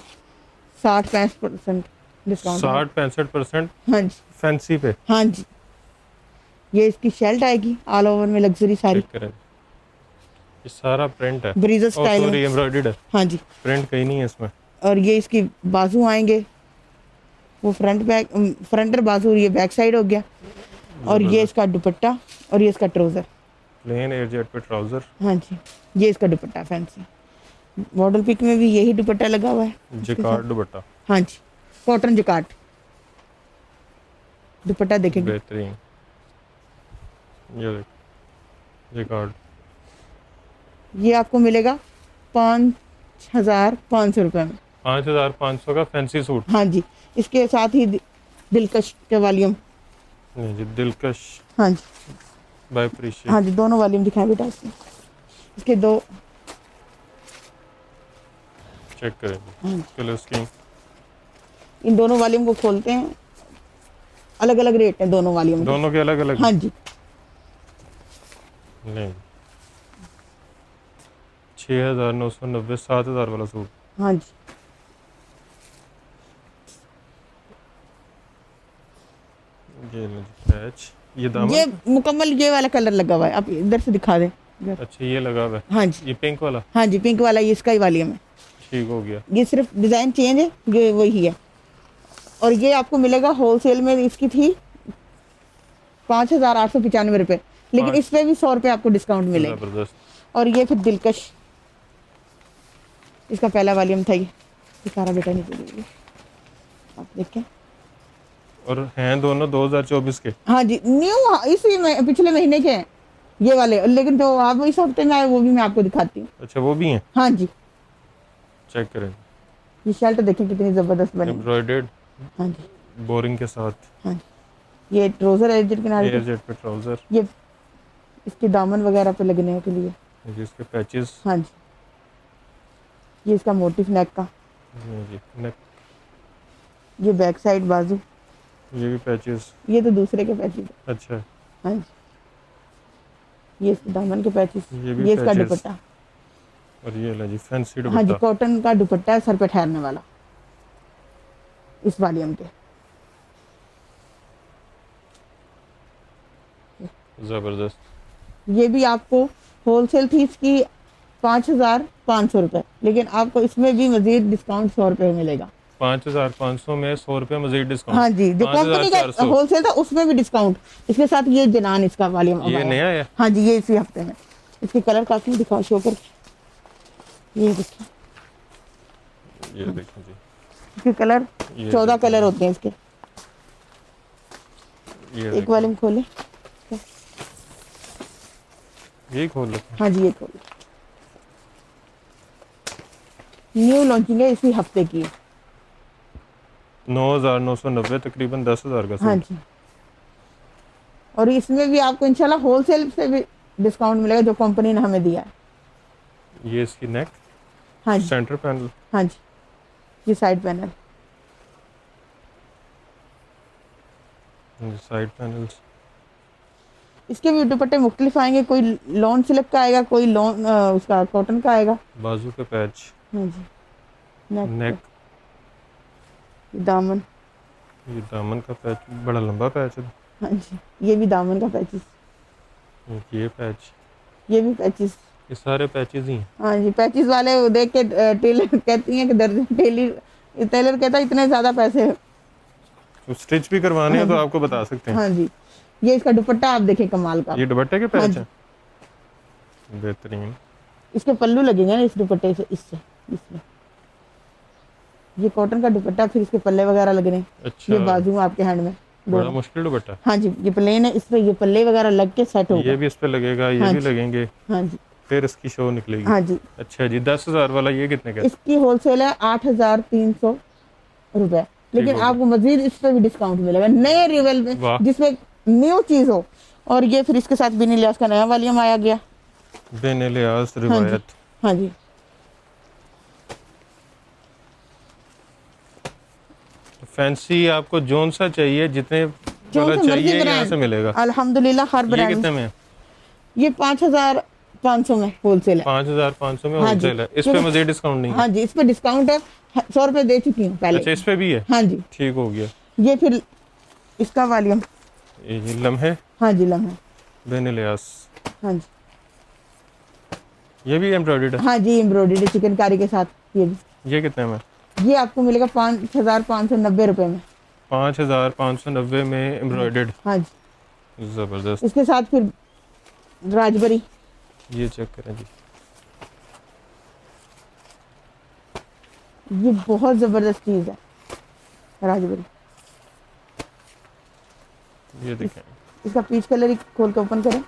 60-65% डिस्काउंट। 60-65% हाँ जी, फैंसी पे। हाँ जी, ये इसकी शेल्ट आएगी ऑल ओवर में, लग्जरी सारी, चेक करें, ये सारा प्रिंट है, ब्रीजर स्टाइल सॉरी में। एम्ब्रॉयडर्ड है, हाँ जी, प्रिंट कहीं नहीं है इसमें। और ये इसकी बाजू आएंगे, वो फ्रंट बैक, फ्रंट और बाजू, ये बैक साइड हो गया। और ये इसका दुपट्टा, और ये इसका ट्राउजर। प्लेन एयर जेट पे ट्राउजर, हाँ जी, ये इसका दुपट्टा फैंसी। मॉडल पिक में भी यही दुपट्टा लगा हुआ है। जिकार्ड दुपट्टा, हाँ जी, कॉटन जिकार्ड दुपट्टा देखेंगे। बेहतरीन। ये देख, जिकार्ड, ये आपको मिलेगा 5,500 रुपये में। 5,500 का फैंसी सूट। हाँ जी, इसके साथ ही दिलकश के वॉल्यूम। नहीं जी, दिलकश हाँ जी, बाय प्रीशियस। हाँ जी, दोनों वॉल्यूम दिखाएं बेटा इसमें, इसके दो। चेक करें हाँ, कलर स्कीम, इन दोनों वॉल्यूम को खोलते हैं, अलग अलग रेट है दोनों वॉल्यूम के। दोनों के अलग अलग। हाँ जी, नहीं, 6,990, 7,000 वाला सूट। हाँ जी, ये लो जी पैच, ये दामन। ये मुकम्मल ये वाला कलर लगा हुआ है, आप इधर से दिखा दें इधर। अच्छा, ये लगा हुआ है, हाँ जी, ये पिंक वाला, हाँ जी, पिंक वाला ये इसका ही वॉल्यूम है। ठीक हो गया। ये सिर्फ डिज़ाइन चेंज है, ये वही है। और ये आपको मिलेगा होलसेल में, इसकी थी 5,895 रुपये, लेकिन इस पे भी 100 रुपये आपको डिस्काउंट मिलेगा। जबरदस्त। और ये फिर दिलकश, इसका पहला वॉल्यूम था, ये सारा बेटा नहीं चाहिए, आप देखें। और हैं दोनों 2024 के। हाँ जी, न्यू, इसी में पिछले महीने के हैं ये वाले, लेकिन जो आप इस हफ्ते में आए वो भी मैं आपको दिखाती हूँ। अच्छा, वो भी हैं, हाँ जी, चेक करें, ये शर्ट देखें कितनी ज़बरदस्त बनी है। एम्ब्रॉयडर्ड हाँ जी, बोरिंग के साथ, हाँ जी, ये ट्राउजर है जिट किनारे एयर पे, जेट पे ट्राउजर, ये इसके दामन वगैरह पे लगने के लिए। ये इसके पैचेस, हाँ जी, ये इसका मोटिफ नेक का, ये जी नेक, ये बैक साइड बाजू, ये भी पैचेस। ये तो दूसरे के पैचेस है। अच्छा, हाँ जी, ये इसके दामन के पैचेस, ये भी ये इसका patches। दुपट्टा। और ये लो जी फैंसी हाँ जी, दुपट्टा, कॉटन का दुपट्टा है, सर पे ठहरने वाला, इस वॉल्यूम के। जबरदस्त। ये भी आपको होलसेल थी इसकी 5,500 रुपये, लेकिन आपको इसमें भी मजीद डिस्काउंट 100 रुपये मिलेगा। 5,500 में 100 रुपये मजीद डिस्काउंट। हाँ जी, जो कंपनी का 5,400। होलसेल था उसमें भी डिस्काउंट, इसके साथ ये जनान इसका वॉल्यूम ये नया है, हाँ जी, ये इसी हफ्ते में। इसके कलर काफी दिखाओ शो कर, ये देखिए, ये देखें जी, इसके कलर ये 14 देखें। कलर होते हैं इसके। ये एक देखें। वॉल्यूम खोले, ये खोल लो। हाँ जी, ये खोले, न्यू लॉन्चिंग है, इसी हफ्ते की। 9,990, तकरीबन 10,000 का हाँ सूट। जी, और इसमें भी आपको इंशाल्लाह होलसेल से भी डिस्काउंट मिलेगा जो कंपनी ने हमें दिया है। ये इसकी नेक, हाँ जी, सेंटर पैनल, हाँ जी, ये साइड पैनल। Side panels. इसके भी दुपट्टे मुख्तलिफ आएंगे, कोई लॉन सिल्क का आएगा, कोई लॉन उसका कॉटन का आएगा। बाजू के पैच, हाँ जी, नेक नेक, पे, दामन। ये दामन का पैच, बड़ा लंबा पैच है। हाँ जी, ये भी दामन का पैचेस, ये पैच, ये भी पैचेस। ये सारे पैचेस ही हैं। हाँ जी, पैचेस वाले वो देख के टेलर कहती हैं कि दर्जन टेलर कहता है इतने ज़्यादा पैसे। तो स्टिच भी करवाने हैं तो आपको बता सकते हैं। हाँ जी, ये इसका दुपट्टा आप देखें कमाल का। ये दुपट्टे के हाँ पैच जी। हैं, बेहतरीन। इसके पल्लू लगेंगे ना इस दुपट्टे से, इससे इसमें। ये कॉटन का दुपट्टा, फिर इसके पल्ले वगैरह लगने। अच्छा, ये बाजू में आपके हैंड में बड़ा दोनों। मुश्किल दुपट्टा। हाँ जी, ये प्लेन है, इस पे ये पल्ले वगैरह लग के सेट होगा। ये भी इस पे लगेगा, ये हाँ भी जी। लगेंगे, हाँ जी, फिर इसकी शो निकलेगी। हाँ जी। अच्छा जी, 10,000 वाला ये कितने का है? इसकी होलसेल है 8,300 रुपए, लेकिन होगा। आपको मजीद इस पे भी डिस्काउंट मिलेगा नए रिवेल में, वाह। जिसमें न्यू चीज हो। और ये फिर इसके साथ बिन इलियास का नया वॉल्यूम आया गया। बिन इलियास हाँ जी, रिवायत। हाँ जी। फैंसी आपको जोन सा चाहिए, जितने जो वाला से मर्जी चाहिए यहाँ ब्रांड से मिलेगा। अल्हम्दुलिल्लाह हर ये ब्रांड। कितने में है? ये 5,500 में होलसेल है। 5,500 में हाँ जी। होलसेल है। इस पे मजीद डिस्काउंट नहीं है? हाँ जी, इस पे डिस्काउंट है, 100 रुपए दे चुकी हूँ पहले। अच्छा, इस पे भी है? हाँ जी, ठीक हो गया। ये फिर इसका वॉल्यूम। ये लम्हे हाँ जी, लम्हा। बिन इलियास, हाँ जी, ये भी एम्ब्रॉयडर्ड है। हाँ जी, एम्ब्रॉयडरी चिकनकारी के साथ। ये भी, ये कितने में? ये आपको मिलेगा 5,590 रुपए में। 5,590 में एम्ब्रॉयडर्ड। हाँ जी, जबरदस्त। इसके साथ फिर राजबरी। ये चेक करें जी, ये बहुत जबरदस्त चीज है राजबरी। ये देखें। इसका पीच कलर ही खोल के ओपन करें।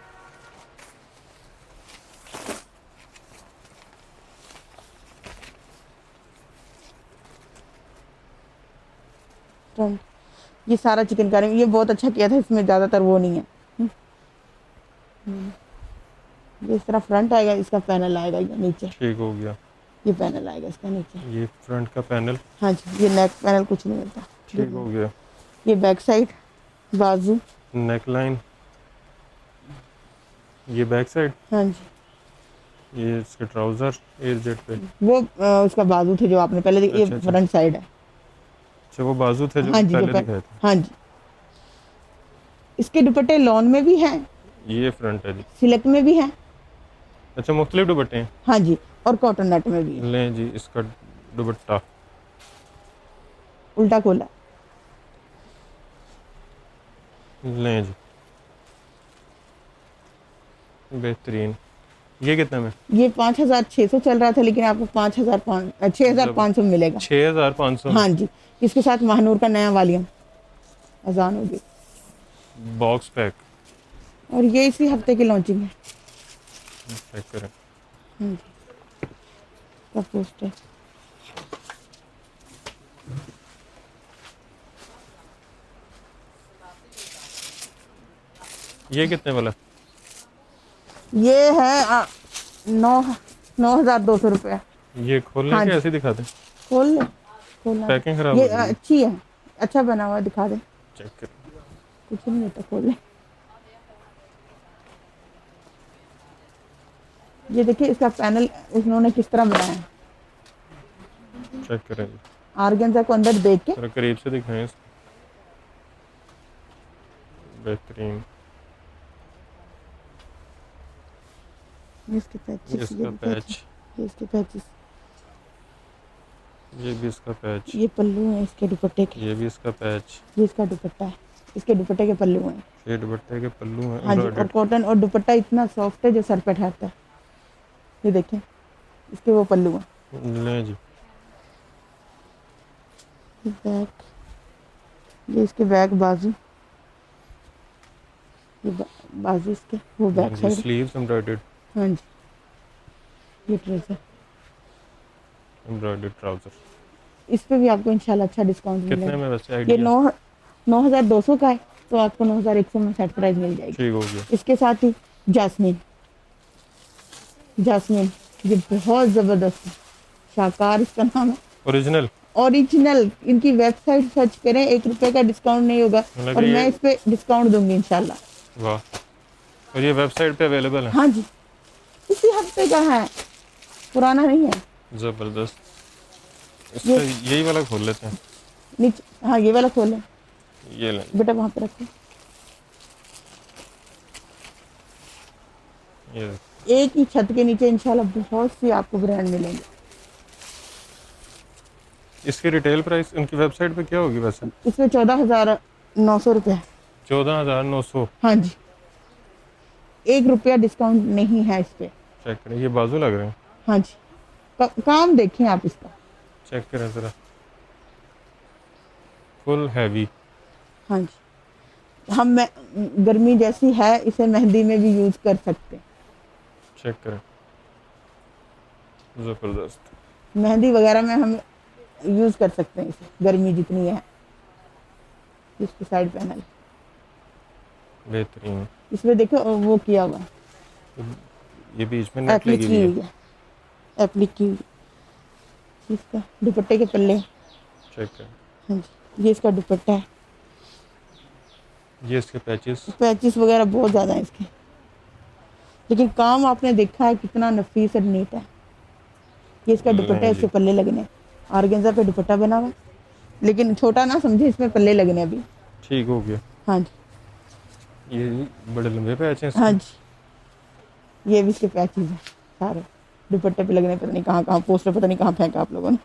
फ्रंट, ये सारा चिकनकारी, ये बहुत अच्छा किया था, इसमें ज्यादातर वो नहीं है। ये इस तरह फ्रंट आएगा, इसका पैनल आएगा ये नीचे, ठीक हो गया। ये पैनल आएगा इसका नीचे। ये फ्रंट का पैनल, हाँ जी, ये नेक पैनल कुछ नहीं मिलता। ठीक हो गया। ये बैक साइड, बाजू। नेक लाइन, ये बैक साइड, हाँ जी, ये इसके ट्राउजर एयर जेट पे। वो उसका बाजू थे जो आपने पहले ये अच्छा, अच्छा। फ्रंट साइड है। अच्छा, वो बाजू थे जो हाँ जी, पहले दिखाए थे। हाँ जी। इसके दुपट्टे लॉन में भी हैं, ये फ्रंट है जी। सिल्क में भी हैं। अच्छा, मुख्तलिफ दुपट्टे हैं। हाँ जी, और कॉटन नेट में भी है। लें जी, इसका दुपट्टा उल्टा खोला। लें जी, बेहतरीन। ये कितने में? ये 5,600 चल रहा था, लेकिन आपको 6,500 मिलेगा। 6,500। हाँ जी, इसके साथ महानूर का नया वॉल्यूम अजान होगी, बॉक्स पैक। और ये इसी हफ्ते की लॉन्चिंग है। चेक करें। हाँ जी, का पोस्टर। ये कितने वाला? ये है 9,200 रुपया। ये खोलने हाँ के जी। ऐसे दिखा दें? खोल ले, खोलना। पैकिंग खराब ये हो गई है। अच्छी है, अच्छा बना हुआ है, दिखा दे। चेक करें। कुछ नहीं होता, खोल ले। ये देखिए इसका पैनल उन्होंने किस तरह बनाया है। चेक करें जी, आर्गेन्जा को अंदर देख के। थोड़ा करीब से दिखाएं इसको। बेहतरीन। ये इसके पैचेस, इसका पैच, ये इसके पैचेस, ये भी इसका पैच, ये पल्लू है इसके दुपट्टे के, ये भी इसका पैच, ये इसका दुपट्टा है, इसके दुपट्टे के पल्लू हैं। ये दुपट्टे के पल्लू हैं हाँ जी, और एम्ब्रॉयडर्ड। कॉटन और दुपट्टा इतना सॉफ्ट है जो सर पे ठहरता है। ये देखें, इसके वो पल्लू हैं। लें जी, बैक, ये इसके बैक बाजू, ये बाजू इसके, वो बैक साइड। स्लीव्स एम्ब्रॉयडर्ड, हाँ जी, ये ट्राउजर। Embroidered trouser. इस पे भी आपको इंशाल्लाह अच्छा डिस्काउंट कितने मिलेगा। में वैसे ये आइडिया? 9,200 का है, तो आपको 9,100 में सेट प्राइस मिल जाएगी। ठीक हो गया। इसके साथ ही जास्मीन, जास्मीन ये बहुत जबरदस्त है, शाकार इसका नाम है, ओरिजिनल। ओरिजिनल। इनकी वेबसाइट सर्च करें, 1 रुपए का डिस्काउंट नहीं होगा, मतलब और ये- मैं इस पे डिस्काउंट दूंगी इंशाल्लाह। वाह। और ये वेबसाइट पे अवेलेबल है? हाँ जी, इसी हफ्ते का है, पुराना नहीं है। ज़बरदस्त। इसका यही वाला खोल लेते हैं। नीचे, हाँ ये वाला खोलें ये लें। बेटा, वहाँ पे रखें। ये एक ही छत के नीचे इंशाल्लाह बहुत सी आपको ब्रांड मिलेंगे। इसकी रिटेल प्राइस उनकी वेबसाइट पे क्या होगी वैसे? इसमें 14,900 रुपये है। 14,900। हाँ जी, 1 रुपया डिस्काउंट नहीं है इस पे। चेक करें, ये बाजू लग रहे हैं। हाँ जी, काम देखें आप इसका। चेक करें ज़रा, फुल हैवी। हाँ जी, गर्मी जैसी है, इसे मेहंदी में भी यूज कर सकते हैं। चेक करें, ज़बरदस्त। मेहंदी वगैरह में हम यूज कर सकते हैं इसे, गर्मी जितनी है। इसकी साइड पैनल, बेहतरीन। इसमें देखो वो किया हुआ, ये बीच में नेट एप्लिक लगी की हुई हुई है। है, एप्लिक की हुई। इसका दुपट्टे के पल्ले। चेक करें, हाँ जी, ये इसका दुपट्टा है। ये इसके पैचेस। पैचेस वगैरह बहुत ज़्यादा है इसके, लेकिन काम आपने देखा है कितना नफीस और नीट है। ये इसका दुपट्टा है, इसके पल्ले लगने, ऑर्गेन्जा पे दुपट्टा बना हुआ, लेकिन छोटा ना समझे, इसमें पल्ले लगने अभी। ठीक हो गया। हाँ जी, ये बड़े लंबे पैच हैं। हाँ जी, ये भी इसके पैचेस हैं सारे, दुपट्टे पे लगने। पता नहीं कहाँ कहाँ, पोस्टर पता नहीं कहाँ फेंका आप लोगों ने।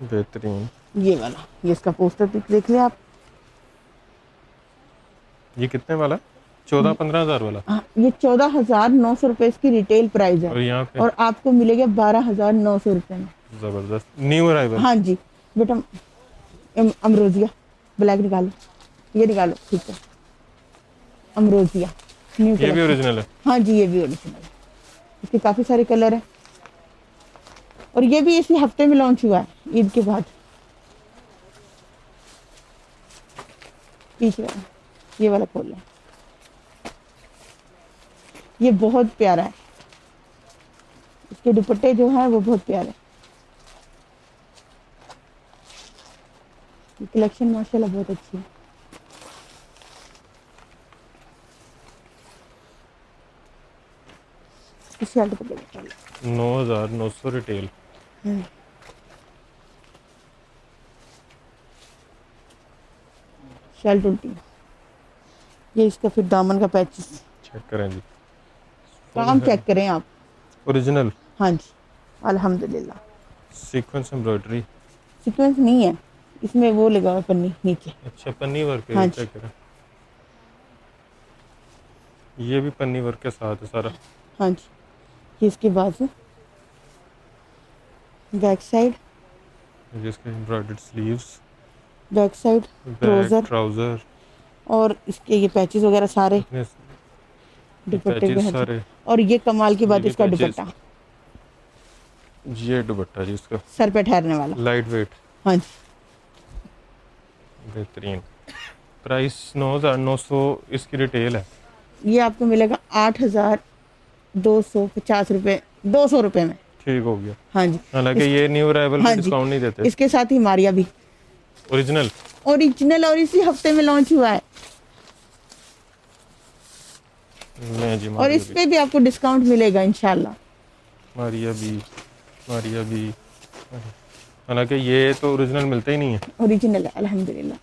बेहतरीन। ये वाला, ये इसका पोस्टर पिक देख लिया आप। ये कितने वाला? 14-15 हज़ार वाला। हाँ, ये 14,900 रुपये इसकी रिटेल प्राइस और है, यहाँ पे और आपको मिलेगा 12,900 रुपये में। ज़बरदस्त न्यू अराइवल। हाँ जी बेटा, अमरोजिया ब्लैक निकालो, ये निकालो, ठीक है, अमरोजिया न्यू ये भी कलेक्शन। ओरिजिनल है। हाँ जी, ये भी ओरिजिनल है, इसके काफ़ी सारे कलर हैं, और ये भी इसी हफ्ते में लॉन्च हुआ है, ईद के बाद। पीछे वाला, ये वाला खोल लें, ये बहुत प्यारा है, इसके दुपट्टे जो हैं वो बहुत प्यारे हैं। कलेक्शन माशाल्लाह बहुत अच्छी है। इस शर्ट पे देखो, 9,900 रिटेल। शर्ट उल्टी, ये इसका फिर दामन का पैचेस। चेक करें जी, काम चेक करें आप। ओरिजिनल हाँ जी, अल्हम्दुलिल्लाह। Sequence embroidery. सीक्वेंस नहीं है इसमें, वो लगा हुआ पन्नी नीचे। अच्छा, पन्नी वर्क है। हाँ चेक करें, ये भी पन्नी वर्क के साथ है सारा। हाँ जी, ये इसके बाजू, बैक साइड, जिसके embroidered sleeves, back side, back trouser, trouser, और इसके ये पैचेस वगैरह सारे इतने दुपट्टे पे पैचेस हैं। सारे। और ये कमाल की बात, भी इसका patches। दुपट्टा ये दुपट्टा जी इसका सर पे ठहरने वाला। लाइट वेट, हाँ जी, बेहतरीन। प्राइस 9,900 इसकी रिटेल है। ये आपको मिलेगा 8,250 रुपये, 200 रुपये में। ठीक हो गया। हाँ जी, हालांकि ये न्यू अराइवल हाँ पे जी। डिस्काउंट नहीं देते। इसके साथ ही मारिया भी ओरिजिनल ओरिजिनल, और इसी हफ्ते में लॉन्च हुआ है, नहीं जी। और इस पे भी आपको डिस्काउंट मिलेगा इंशाल्लाह। मारिया भी। हालांकि ये तो ओरिजिनल मिलता ही नहीं है। ओरिजिनल है अल्हम्दुलिल्लाह।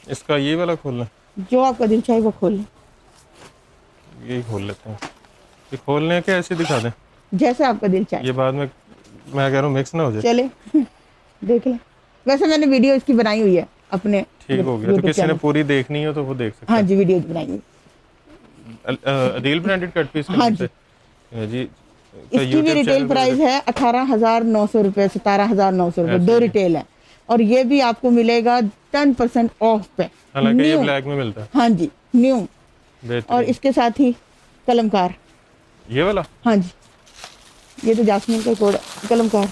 इसका ये वाला खोलना, जो आपका दिल चाहे वो खोल लें, यही खोल लेते हैं। ये खोलने के ऐसे दिखा दें, जैसे आपका दिल चाहे। ये बाद में मैं कह रहा हूँ मिक्स ना हो जाए। चले देख लें, वैसे मैंने वीडियो इसकी बनाई हुई है अपने। ठीक हो गया। तो YouTube किसी ने चैनल। पूरी देखनी हो तो वो देख सकते हाँ जी, वीडियो बनाई हुई। अदील ब्रांडेड कट पीस हाँ जी, जी। इसकी भी रिटेल प्राइस है 18,900 रुपये, 17,900 रुपये, दो रिटेल है, और ये भी आपको मिलेगा 10% ऑफ पे। हालांकि ये न्यू। ब्लैक में मिलता है। हाँ जी, न्यू। और बेहतरीन। इसके साथ ही कलमकार। ये वाला हाँ जी, ये तो जासमीन का कोड कलमकार,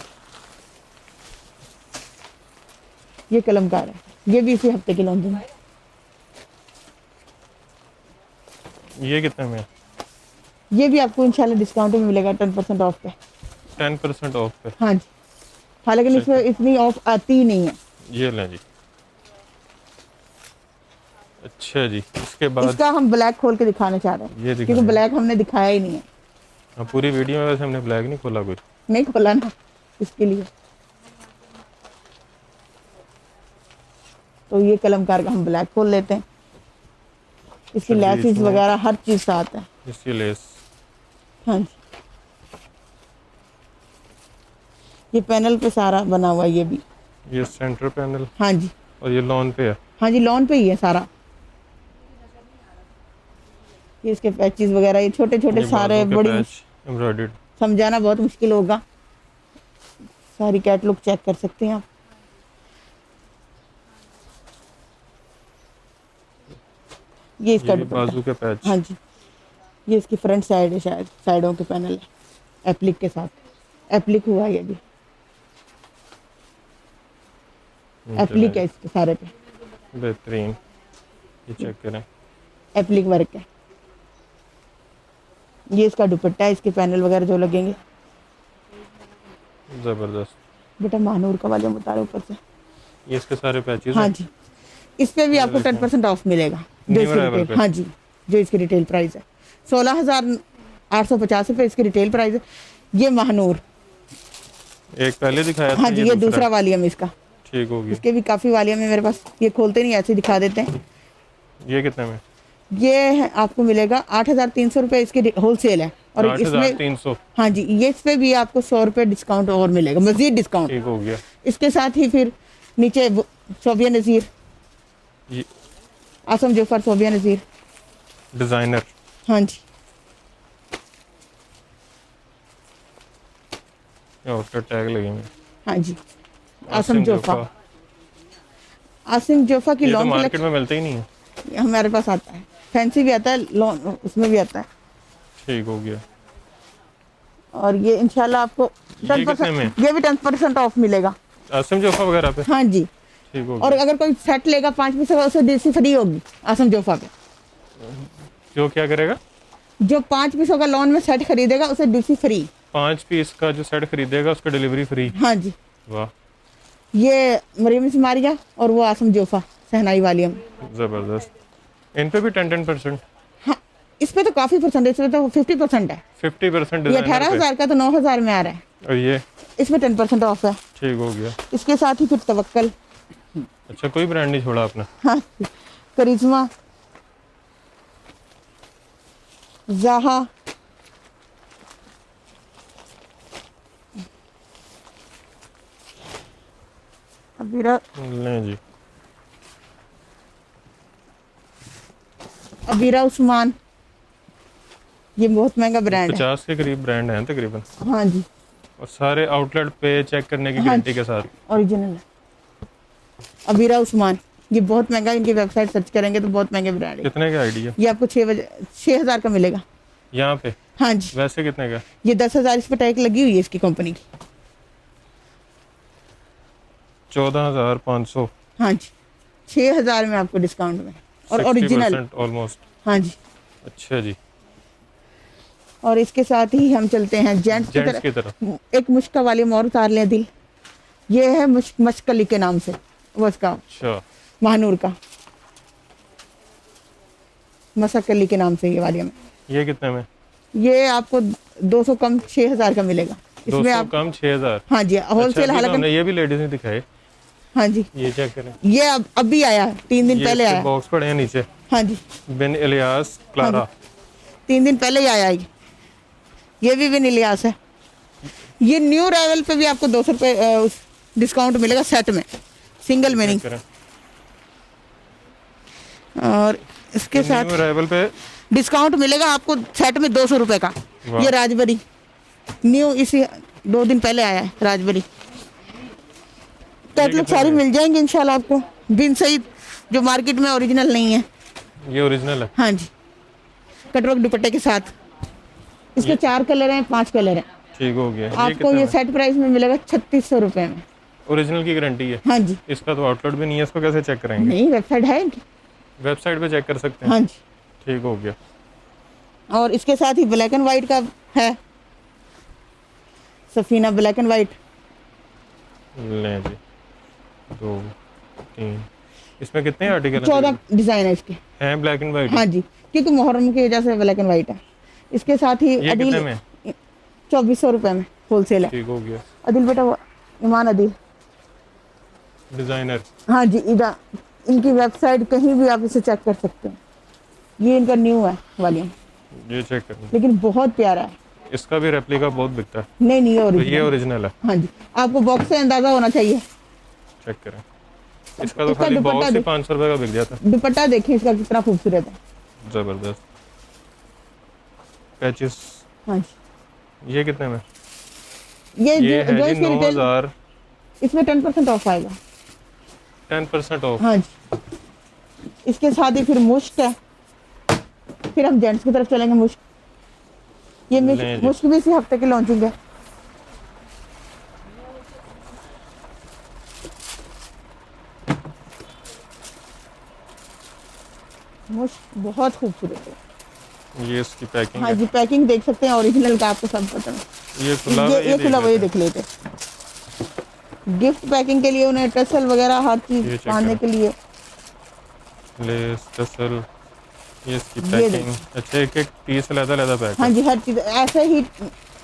ये कलमकार है, ये भी इसी हफ्ते की लॉन्चिंग है। ये कितने में है? ये भी आपको इंशाल्लाह डिस्काउंट में मिलेगा 10% ऑफ पे। 10% ऑफ पे। हाँ जी, हालांकि इसमें इतनी ऑफ आती ही नहीं है। ये लें जी। अच्छा जी, इसके बाद इसका हम ब्लैक खोल के दिखाना चाह रहे हैं, ये क्योंकि दिखाएं। ब्लैक हमने दिखाया ही नहीं है। हाँ, पूरी वीडियो में वैसे हमने ब्लैक नहीं खोला कुछ। नहीं खोला ना इसके लिए। तो ये कलमकार का हम ब्लैक खोल लेते हैं। इसकी अच्छा जी, लेसिस इसमें- वगैरह हर चीज साथ है। इसकी लेस। हाँ जी, ये पैनल पे सारा बना हुआ है ये भी। ये सेंटर पैनल हाँ जी, और ये लॉन पे है। हाँ जी, लॉन पे ही है सारा। ये इसके पैचेस वगैरह, ये छोटे छोटे ये सारे बाजू के बड़ी पैच एम्ब्रॉयडर्ड। समझाना बहुत मुश्किल होगा। सारी कैटलॉग चेक कर सकते हैं आप। ये इसका ये भी दुपट्टा। बाजू के पैच। हाँ जी, ये इसकी फ्रंट साइड है, शायद साइडों के पैनल है एप्लिक के साथ। एप्लिक हुआ है ये भी, एप्लिक है इसके सारे पे। बेहतरीन। ये चेक करें। एप्लिक वर्क है। ये इसका दुपट्टा है, इसके पैनल वगैरह जो लगेंगे। जबरदस्त। बेटा महानूर का वाले उतारे ऊपर से। ये इसके सारे पैचेस हाँ हैं। जी, इस पे भी आपको 10% ऑफ मिलेगा। जो New इसकी arrival रिटेल, पे? हाँ जी, जो इसकी रिटेल प्राइस है 16,850 रुपये इसकी रिटेल प्राइस है। ये महानूर, एक पहले दिखाया था। हाँ जी, ये दूसरा वालियम इसका। ठीक हो गया। इसके भी काफ़ी वालियम है मेरे पास। ये खोलते नहीं, ऐसे दिखा देते हैं। ये कितने में? ये है, आपको मिलेगा 8,300 रुपये इसकी होलसेल है। और इसमें 8,300। हाँ जी, ये इस पे भी आपको 100 रुपये डिस्काउंट और मिलेगा, मजीद डिस्काउंट। ठीक हो गया। इसके साथ ही फिर नीचे सोबिया नज़ीर, ये आसम जोफर सोबिया नज़ीर। डिजाइनर। हाँ जी, या उसका टैग लगेंगे। हाँ जी, आसम जोफा। आसिम जोफा की ये तो लॉन्ग मार्केट कलेक्शन में मिलता ही नहीं है। हमारे पास आता है। फैंसी भी आता है, लॉन्ग उसमें भी आता है। ठीक हो गया। और ये इंशाल्लाह आपको ये कितने में? ये भी 10% ऑफ मिलेगा। आसिम जोफा वगैरह पे। हाँ जी, ठीक हो और गया। अगर कोई सेट लेगा 5 पीस का, उसे डीसी फ्री होगी आसम जोफा पे। जो क्या करेगा? जो 5 पीसों का लॉन में सेट खरीदेगा उसे डीसी फ्री। 5 पीस का जो सेट खरीदेगा उसका डिलीवरी फ्री। हाँ जी, वाह, ये मरीम सिमारिया और वो आसम जोफा सहनाई वालियम। जबरदस्त। इन पे भी 10% हाँ, इस पे तो काफ़ी परसेंट है, इसमें तो 50% है। 50% ये डिजाइनर 18,000 का तो 9,000 में आ रहा है। और ये इसमें 10% ऑफ है। ठीक हो गया। इसके साथ ही फिर तवक्कल, अच्छा, कोई ब्रांड नहीं छोड़ा आपने? हाँ, करिश्मा, ज़ाहा, अबीरा, नहीं जी। अबीरा उस्मान। ये बहुत महंगा ब्रांड है। 50 के करीब ब्रांड हैं तकरीबन, हाँ जी, और सारे आउटलेट पे चेक करने की हाँ गारंटी जी। के साथ। ओरिजिनल है। अबीरा उस्मान, ये बहुत महंगा, इनकी वेबसाइट सर्च करेंगे तो बहुत महंगे ब्रांड है। कितने का आइडिया ये आपको 6,000 का मिलेगा। यहाँ पे? हाँ जी, वैसे कितने का? ये 10,000 इस पर टैग लगी हुई है इसकी कंपनी की। 14,500। हाँ जी, 6,000 में आपको डिस्काउंट में, और ओरिजिनल। ऑलमोस्ट। हाँ जी, अच्छा जी। और इसके साथ ही हम चलते हैं जेंट्स की जेंट्स की तरफ। तरफ। एक मुश्का वाली और उतार लें दिल। ये है मशकली के नाम से, वो इसका अच्छा, महानूर का मशकली के नाम से ये वाली में। ये कितने में? ये आपको 200 कम 6,000 का मिलेगा। 200 आप कम 6,000। हाँ जी, होलसेल। अच्छा, हालांकि हमने ये भी लेडीज ने दिखाए। हाँ जी, ये चेक करें। ये अब भी आया है, 3 दिन पहले आया। बॉक्स पड़े हैं नीचे। हाँ जी, बिन इलियास क्लारा। 3 दिन पहले ही आया है। ये भी बिन इलियास है। ये न्यू अराइवल पे भी आपको 200 रुपये डिस्काउंट मिलेगा सेट में, सिंगल में नहीं। चेक करें। और इसके साथ न्यू अराइवल पे डिस्काउंट मिलेगा आपको सेट में 200 रुपये का। वाह। ये राजबरी न्यू इसी 2 दिन पहले आया है राजबरी। कैटलॉग कितने सारी में? मिल जाएंगी इंशाल्लाह आपको, बिन सईद जो मार्केट में ओरिजिनल नहीं है। ये ओरिजिनल है। हाँ जी, कटवर्क दुपट्टे के साथ। इसके 4 कलर हैं, 5 कलर हैं। ठीक हो गया। आपको कितने ये में? सेट प्राइस में मिलेगा 3,600 रुपये में। ओरिजिनल की गारंटी है। हाँ जी, इसका तो आउटलेट भी नहीं है, इसको कैसे चेक करेंगे? नहीं वेबसाइट है इनकी। वेबसाइट पे चेक कर सकते हैं। हाँ जी, ठीक हो गया। और इसके साथ ही ब्लैक एंड वाइट का है, सफीना ब्लैक एंड वाइट। लें जी, 2 3, इसमें कितने आर्टिकल हैं? 14 डिजाइन है इसके। हैं ब्लैक एंड वाइट? हाँ जी, क्योंकि मुहर्रम की वजह से ब्लैक एंड वाइट है। इसके साथ ही ये अदील कितने में? 2400 रुपये में होलसेल है। ठीक हो गया। अदिल बेटा वो ईमान अदिल। डिजाइनर। हाँ जी, इधर इनकी वेबसाइट कहीं भी आप इसे चेक कर सकते हैं। ये इनका न्यू है वॉल्यूम, ये चेक करें, लेकिन बहुत प्यारा है। इसका भी रेप्लिका बहुत बिकता है। नहीं नहीं, तो ओरिजिनल। ये ओरिजिनल है। हाँ जी, आपको बॉक्स से अंदाजा होना चाहिए। चेक करें, इसका तो इसका खाली दुपट्टा बॉक्स ही देख- 500 रुपये का बिक जाता दुपट्टा देखें इसका कितना खूबसूरत है। है। जबरदस्त। पैचेस, हाँ जी, ये कितने में? ये ये जो है जी इसकी रिटेल, 9000, इसमें 10% ऑफ आएगा। 10% ऑफ। हाँ जी, इसके साथ ही फिर मुश्क है। फिर हम जेंट्स की तरफ चलेंगे। मुश्क, ये नहीं जी। मुश्क भी इसी हफ्ते की लॉन्चिंग है। मुश्क बहुत खूबसूरत है। ये इसकी पैकिंग हाँ है। जी, पैकिंग देख सकते हैं, ओरिजिनल का आपको सब पता है। ये खुला हुआ है, ये खुला वही देख देख लेते। गिफ्ट पैकिंग के लिए उन्हें टसल वगैरह हर ये चीज check पाने करो। के लिए। लेते हैं। लेस, टसल, ये इसकी ये पैकिंग। अच्छा, एक एक पीस अलग-अलग पैक हाँ है। जी, हर चीज ऐसे ही।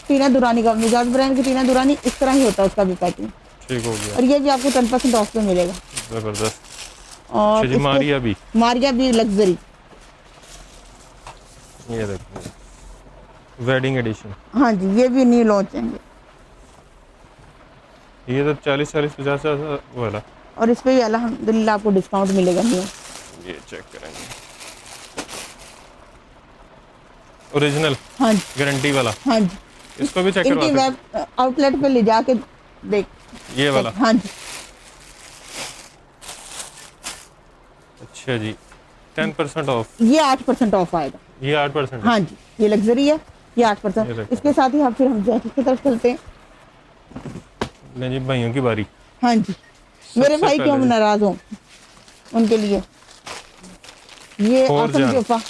टीना दुरानी का, मिजाज ब्रांड की टीना दुरानी इस तरह ही होता है उसका भी पैकिंग। ठीक हो गया। और ये भी आपको 10% ऑफ पे मिलेगा। जबरदस्त। और अच्छा जी, मारिया भी। मारिया भी लग्जरी। ये देखिए, वेडिंग एडिशन। हाँ जी, ये भी न्यू लॉन्च होंगे। ये तो 40 50 वाला। और इस पे भी अल्हम्दुलिल्लाह आपको डिस्काउंट मिलेगा न्यू। ये चेक करेंगे, ओरिजिनल हाँ जी, गारंटी वाला। हाँ जी, इसको भी चेक इनकी करवा सकते वेब आउटलेट पे ले जाके देख। हैं? ये वाला। हाँ जी, अच्छा जी, 10% ऑफ। ये 8% ऑफ आएगा। ये 8%। हाँ जी, ये लग्जरी है, ये ये 8%। देखो। इसके साथ ही हम फिर हम जैकेट की तरफ चलते हैं। नहीं जी, भाइयों की बारी। हाँ जी, मेरे सबसे भाई क्यों पहले- नाराज हो, उनके लिए ये और आसम जान। जोफा।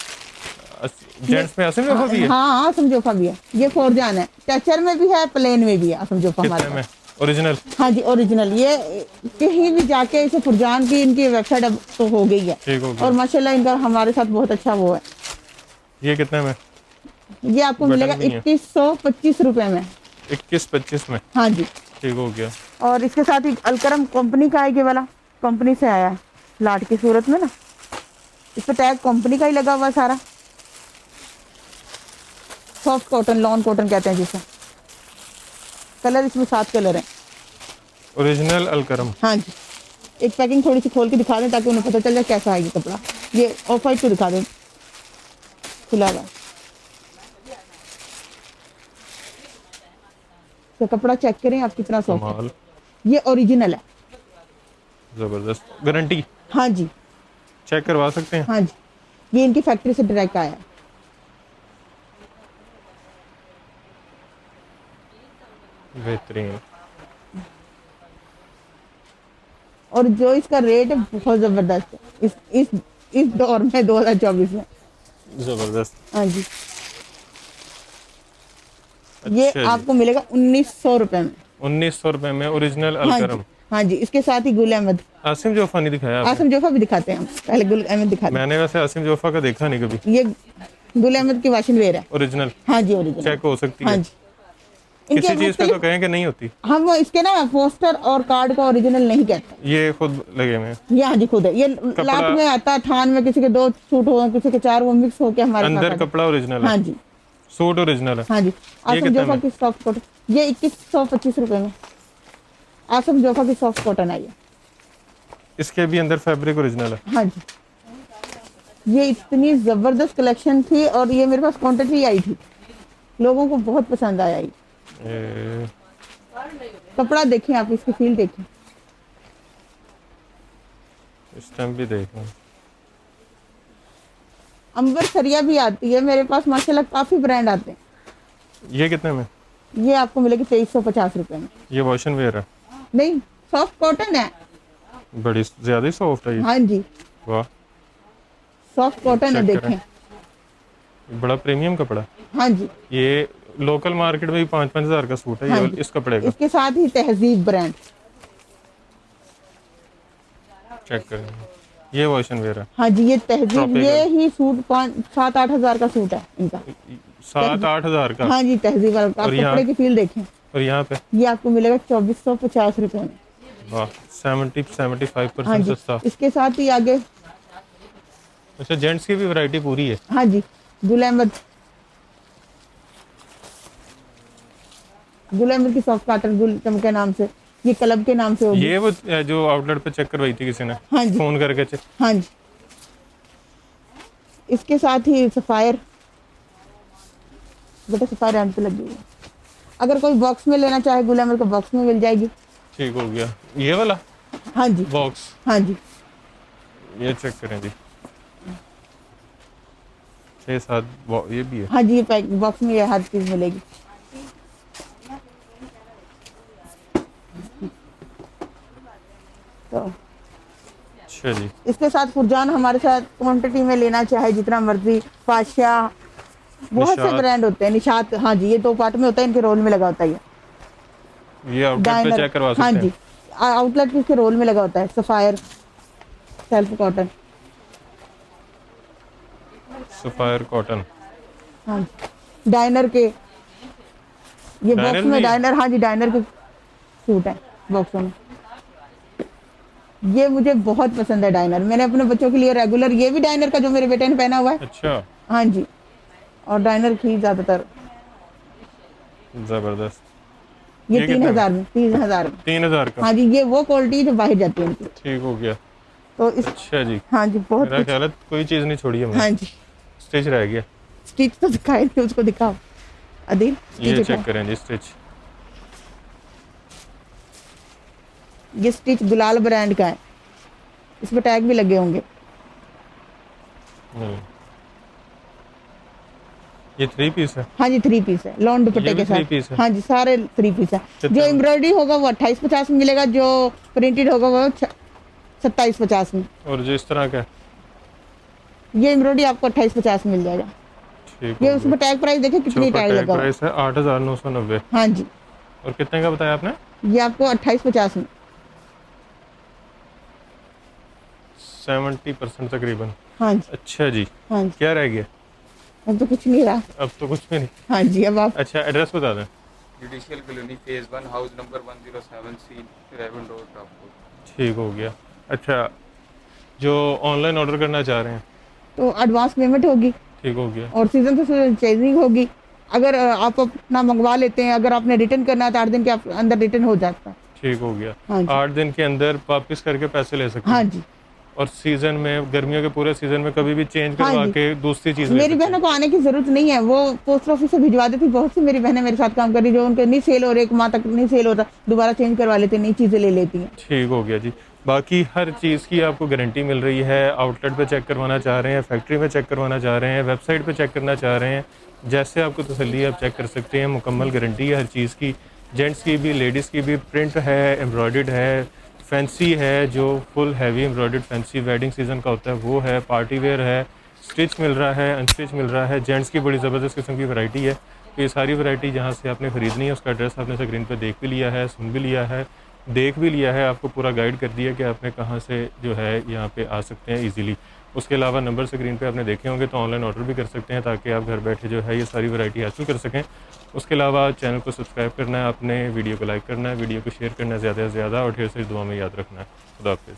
जेंट्स में आसिम जोफा भी है? हाँ, आसम जोफा भी है। ये फौरजान है, टचर में भी है, प्लेन में भी है आसम जोफा हमारे कितने में? पास। ओरिजिनल। हाँ जी, ओरिजिनल। ये कहीं भी जाके इसे फुरजान की इनकी वेबसाइट अब तो हो गई है। ठीक हो और गया। माशाल्लाह इनका हमारे साथ बहुत अच्छा वो है। ये कितने में? ये आपको बटन मिलेगा भी है। 2125 रुपए में। 21-25 में। हाँ जी, ठीक हो गया। और इसके साथ ही अलकरम कंपनी का है, ये वाला कंपनी से आया है लाट की सूरत में ना। इस पर टैग कंपनी का ही लगा हुआ है सारा। सॉफ्ट कॉटन, लॉन कॉटन कहते हैं जिसे। कलर इसमें 7 कलर हैं। ओरिजिनल अलकरम। हाँ जी, एक पैकिंग थोड़ी सी खोल के दिखा दें ताकि उन्हें पता चल जाए कैसा है ये कपड़ा। ये ऑफ वाइट को दिखा दें, खुला हुआ। तो कपड़ा चेक करें आप कितना सॉफ्ट है। कमाल, ये ओरिजिनल है। जबरदस्त। गारंटी हाँ जी, चेक करवा सकते हैं? हाँ जी, ये इनकी फैक्ट्री से डायरेक्ट आया है। बेहतरीन। और जो इसका रेट है बहुत जबरदस्त है इस दौर में, 2024 में। जबरदस्त। हाँ जी, ये अच्छा जी। आपको मिलेगा 1900 रुपए में। 1900 रुपए में ओरिजिनल हाँ अलकरम। जी, हाँ जी, इसके साथ ही गुल अहमद। आसिम जोफा नहीं दिखाया आपने? आसम जोफा भी दिखाते हैं हम, पहले गुल अहमद दिखाते मैंने वैसे आसिम जोफा का देखा नहीं कभी। हैं। ये गुल अहमद की वाशिंग वेयर है। ओरिजिनल हाँ जी, ओरिजिनल। चेक हो सकती हाँ है? जी, इनके किसी चीज पे तो मुख्तलिफ- कहें कि नहीं होती। हम वो इसके ना पोस्टर और कार्ड को ओरिजिनल नहीं कहते। ये खुद लगे हुए हैं। ये हाँ जी खुद है। ये लाट में आता है, थान में किसी के 2 सूट हो, किसी के 4, वो मिक्स होके हमारे पास अंदर आता है। कपड़ा ओरिजिनल हाँ है, जी, सूट ओरिजिनल है। हाँ जी। आसम कितने जोफा में? की सॉफ्ट कॉटन, ये 2125 रुपए में आसम जोफा की सॉफ्ट कॉटन आई है। इसके भी अंदर फैब्रिक ओरिजिनल है। हाँ जी, ये इतनी जबरदस्त कलेक्शन थी और ये मेरे पास क्वांटिटी आई थी, लोगों को बहुत पसंद आया ये। ये कपड़ा देखें आप, इसकी फील देखें। स्टैम्प भी देखना। अंबर सरिया भी आती है मेरे पास, माशाल्लाह काफी ब्रांड आते हैं। ये कितने में? ये आपको मिलेगी 2350 रुपए में। ये वॉशन वेयर है, नहीं, सॉफ्ट कॉटन है। बड़ी ज्यादा ही सॉफ्ट है ये। हाँ जी, वाह। सॉफ्ट कॉटन है, चेक देखें। बड़ा प्रीमियम कपड़ा। हाँ जी, ये लोकल मार्केट में भी 5-5 हज़ार का सूट है हाँ ये जी। इस कपड़े का। इसके साथ ही तहजीब ब्रांड, चेक करें, ये वॉशन वेयर है। हाँ जी, ये तहजीब, Tropical। ये ही सूट 5-7-8 हज़ार का सूट है इनका। 7-8 हज़ार का। हाँ जी, तहजीब वाला। आप और यहाँ- कपड़े की फील देखें, और यहाँ पे ये आपको मिलेगा 2450 रुपए में। वाह, 75% हाँ जी, सस्ता। इसके साथ ही आगे, अच्छा, जेंट्स की भी वैरायटी पूरी है। हाँ जी, गुल अहमद की सॉफ्ट काटन गुल के नाम से, ये क्लब के नाम से होगी। ये वो जो आउटलेट पे चेक करवाई थी किसी ने, हाँ जी, फोन करके चेक। हाँ जी। इसके साथ ही सफायर, बेटा सफायर एंड पे लगी हुई है। अगर कोई बॉक्स में लेना चाहे गुल अहमद को बॉक्स में मिल जाएगी। ठीक हो गया, ये वाला हाँ जी, बॉक्स, हाँ जी, ये चेक करें जी। 6-7 ये भी है। हाँ जी, ये पैक बॉक्स में ये हर चीज मिलेगी। तो अच्छा जी, इसके साथ फुरजान हमारे साथ क्वांटिटी में लेना चाहे जितना मर्जी, पाशा, बहुत से निशात। ब्रांड होते हैं। निशात, हाँ जी, ये 2 पार्ट में होता है, इनके रोल में लगा होता है ये आउटलेट पे डायनर, चेक करवा सकते हाँ हैं। जी, आउटलेट के रोल में लगा होता है। Sapphire self cotton, sapphire cotton. हाँ जी, डायनर के, ये डायनर बॉक्स भी में है? डायनर, हाँ जी, डायनर के सूट है बॉक्सों में। ये मुझे बहुत पसंद है डायनर, मैंने अपने बच्चों के लिए रेगुलर, ये भी डायनर का जो मेरे बेटे ने पहना हुआ है। अच्छा, हाँ जी, और डायनर की ज्यादातर, जबरदस्त। ये ये 3000 में, 3000 में। 3000 का। हाँ जी, ये वो क्वालिटी जो बाहर जाती है इनकी। ठीक हो गया। तो इस, अच्छा जी, हाँ जी, बहुत मेरा कुछ। ख्याल है कोई चीज़ नहीं छोड़ी है, हाँ जी, स्टिच रह गया। स्टिच तो दिखाए थे, उसको दिखाओ अदील, ये स्टिच चेक करें जी, स्टिच। ये स्टिच गुलाल ब्रांड का है, इस पे टैग भी लगे होंगे। ये 3 पीस है। हाँ जी, 3 पीस है, लॉन ये दुपट्टे भी के 3 पीस साथ। है? हाँ जी, सारे 3 पीस है। कितने जो में? एम्ब्रॉयडरी होगा वो 28-50 में मिलेगा, जो प्रिंटेड होगा वो 27-50 में। और जो इस तरह का है? ये एम्ब्रॉयडरी आपको 28-50 में मिल जाएगा। ठीक ये हो उसमें टैग प्राइस देखे कितनी गया। टैग टैग लगा हुआ है। प्राइस है 8990। हाँ जी, और कितने का बताया आपने? ये आपको 28-50 में। 70% तकरीबन। हाँ जी, अच्छा जी, हाँ जी, क्या रह गया? अब तो कुछ नहीं रहा। अब तो कुछ भी नहीं। हाँ जी, अब आप, अच्छा, एड्रेस बता दें। Judicial colony phase 1 house number 107C रेवन रोड रामपुर। ठीक हो गया। अच्छा, जो ऑनलाइन ऑर्डर करना चाह रहे हैं, तो एडवांस पेमेंट होगी ठीक हो गया। और सीजन से सीजन चेंजिंग होगी। अगर आप अपना मंगवा लेते हैं, अगर आपने रिटर्न करना है तो 8 दिन के अंदर रिटर्न हो जाता है। ठीक हो गया। हाँ जी, 8 दिन के अंदर वापस करके पैसे ले सकते हाँ हैं। जी। और सीजन में, गर्मियों के पूरे सीजन में कभी भी चेंज हाँ करवा जी। के दूसरी चीज़ ले मेरी सकते बहनों को आने की जरूरत नहीं है, वो पोस्ट ऑफिस से भिजवा देती। बहुत सी मेरी बहनें मेरे साथ काम कर रही, जो उनके नहीं सेल हो रहे, 1 माह तक नहीं सेल होता, दोबारा चेंज करवा लेते, नई चीज़ें ले लेती हैं। ठीक हो गया जी। बाकी हर चीज़ की आपको गारंटी मिल रही है। आउटलेट पे चेक करवाना चाह रहे हैं, फैक्ट्री में चेक करवाना चाह रहे हैं, वेबसाइट पे चेक करना चाह रहे हैं, जैसे आपको तसल्ली है आप चेक कर सकते हैं। मुकम्मल गारंटी है हर चीज़ की, जेंट्स की भी, लेडीज़ की भी। प्रिंट है, एम्ब्रॉयडर्ड है, फैंसी है, जो full heavy embroidered fancy wedding season का होता है वो है, पार्टी वेयर है, स्टिच मिल रहा है, अनस्टिच मिल रहा है। जेंट्स की बड़ी ज़बरदस्त किस्म की वैरायटी है। तो ये सारी वैरायटी जहाँ से आपने ख़रीदनी है उसका एड्रेस आपने स्क्रीन पे देख भी लिया है, सुन भी लिया है, देख भी लिया है, आपको पूरा गाइड कर दिया कि आपने कहाँ से जो है यहाँ पे आ सकते हैं इजीली। उसके अलावा नंबर स्क्रीन पे आपने देखे होंगे, तो ऑनलाइन ऑर्डर भी कर सकते हैं ताकि आप घर बैठे जो है ये सारी वैरायटी हासिल कर सकें। उसके अलावा चैनल को सब्सक्राइब करना है आपने, वीडियो को लाइक करना है, वीडियो को शेयर करना है ज़्यादा से ज़्यादा, और ढेर सारी दुआ में याद रखना है। खुदा हाफिज़।